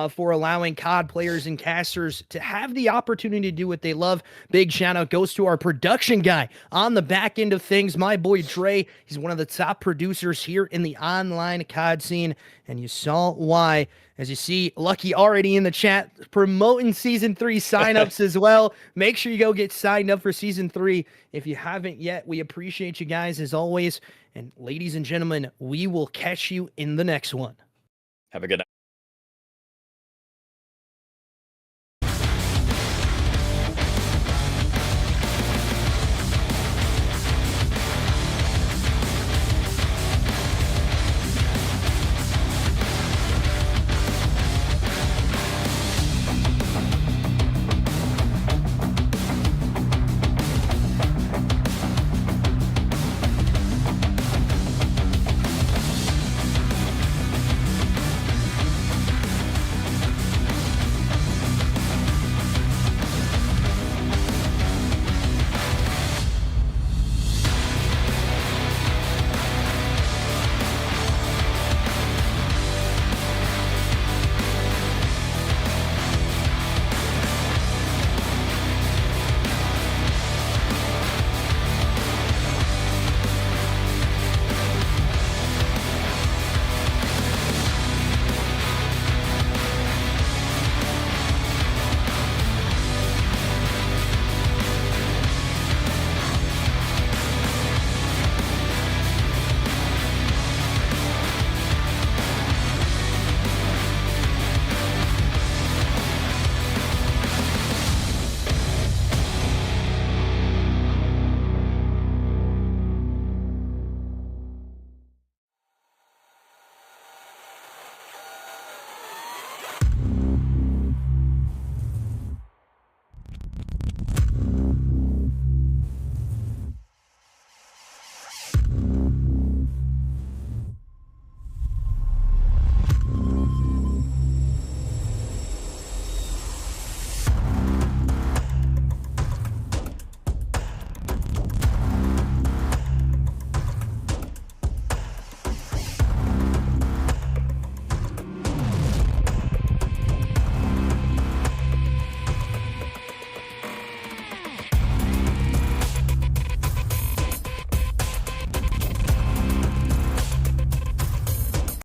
for allowing COD players and casters to have the opportunity to do what they love. Big shout out goes to our production guy on the back end of things, my boy Dre. He's one of the top producers here in the online COD scene, and you saw why. As you see, Lucky already in the chat promoting Season 3 signups as well. Make sure you go get signed up for Season 3 if you haven't yet. We appreciate you guys as always. And ladies and gentlemen, we will catch you in the next one. Have a good night.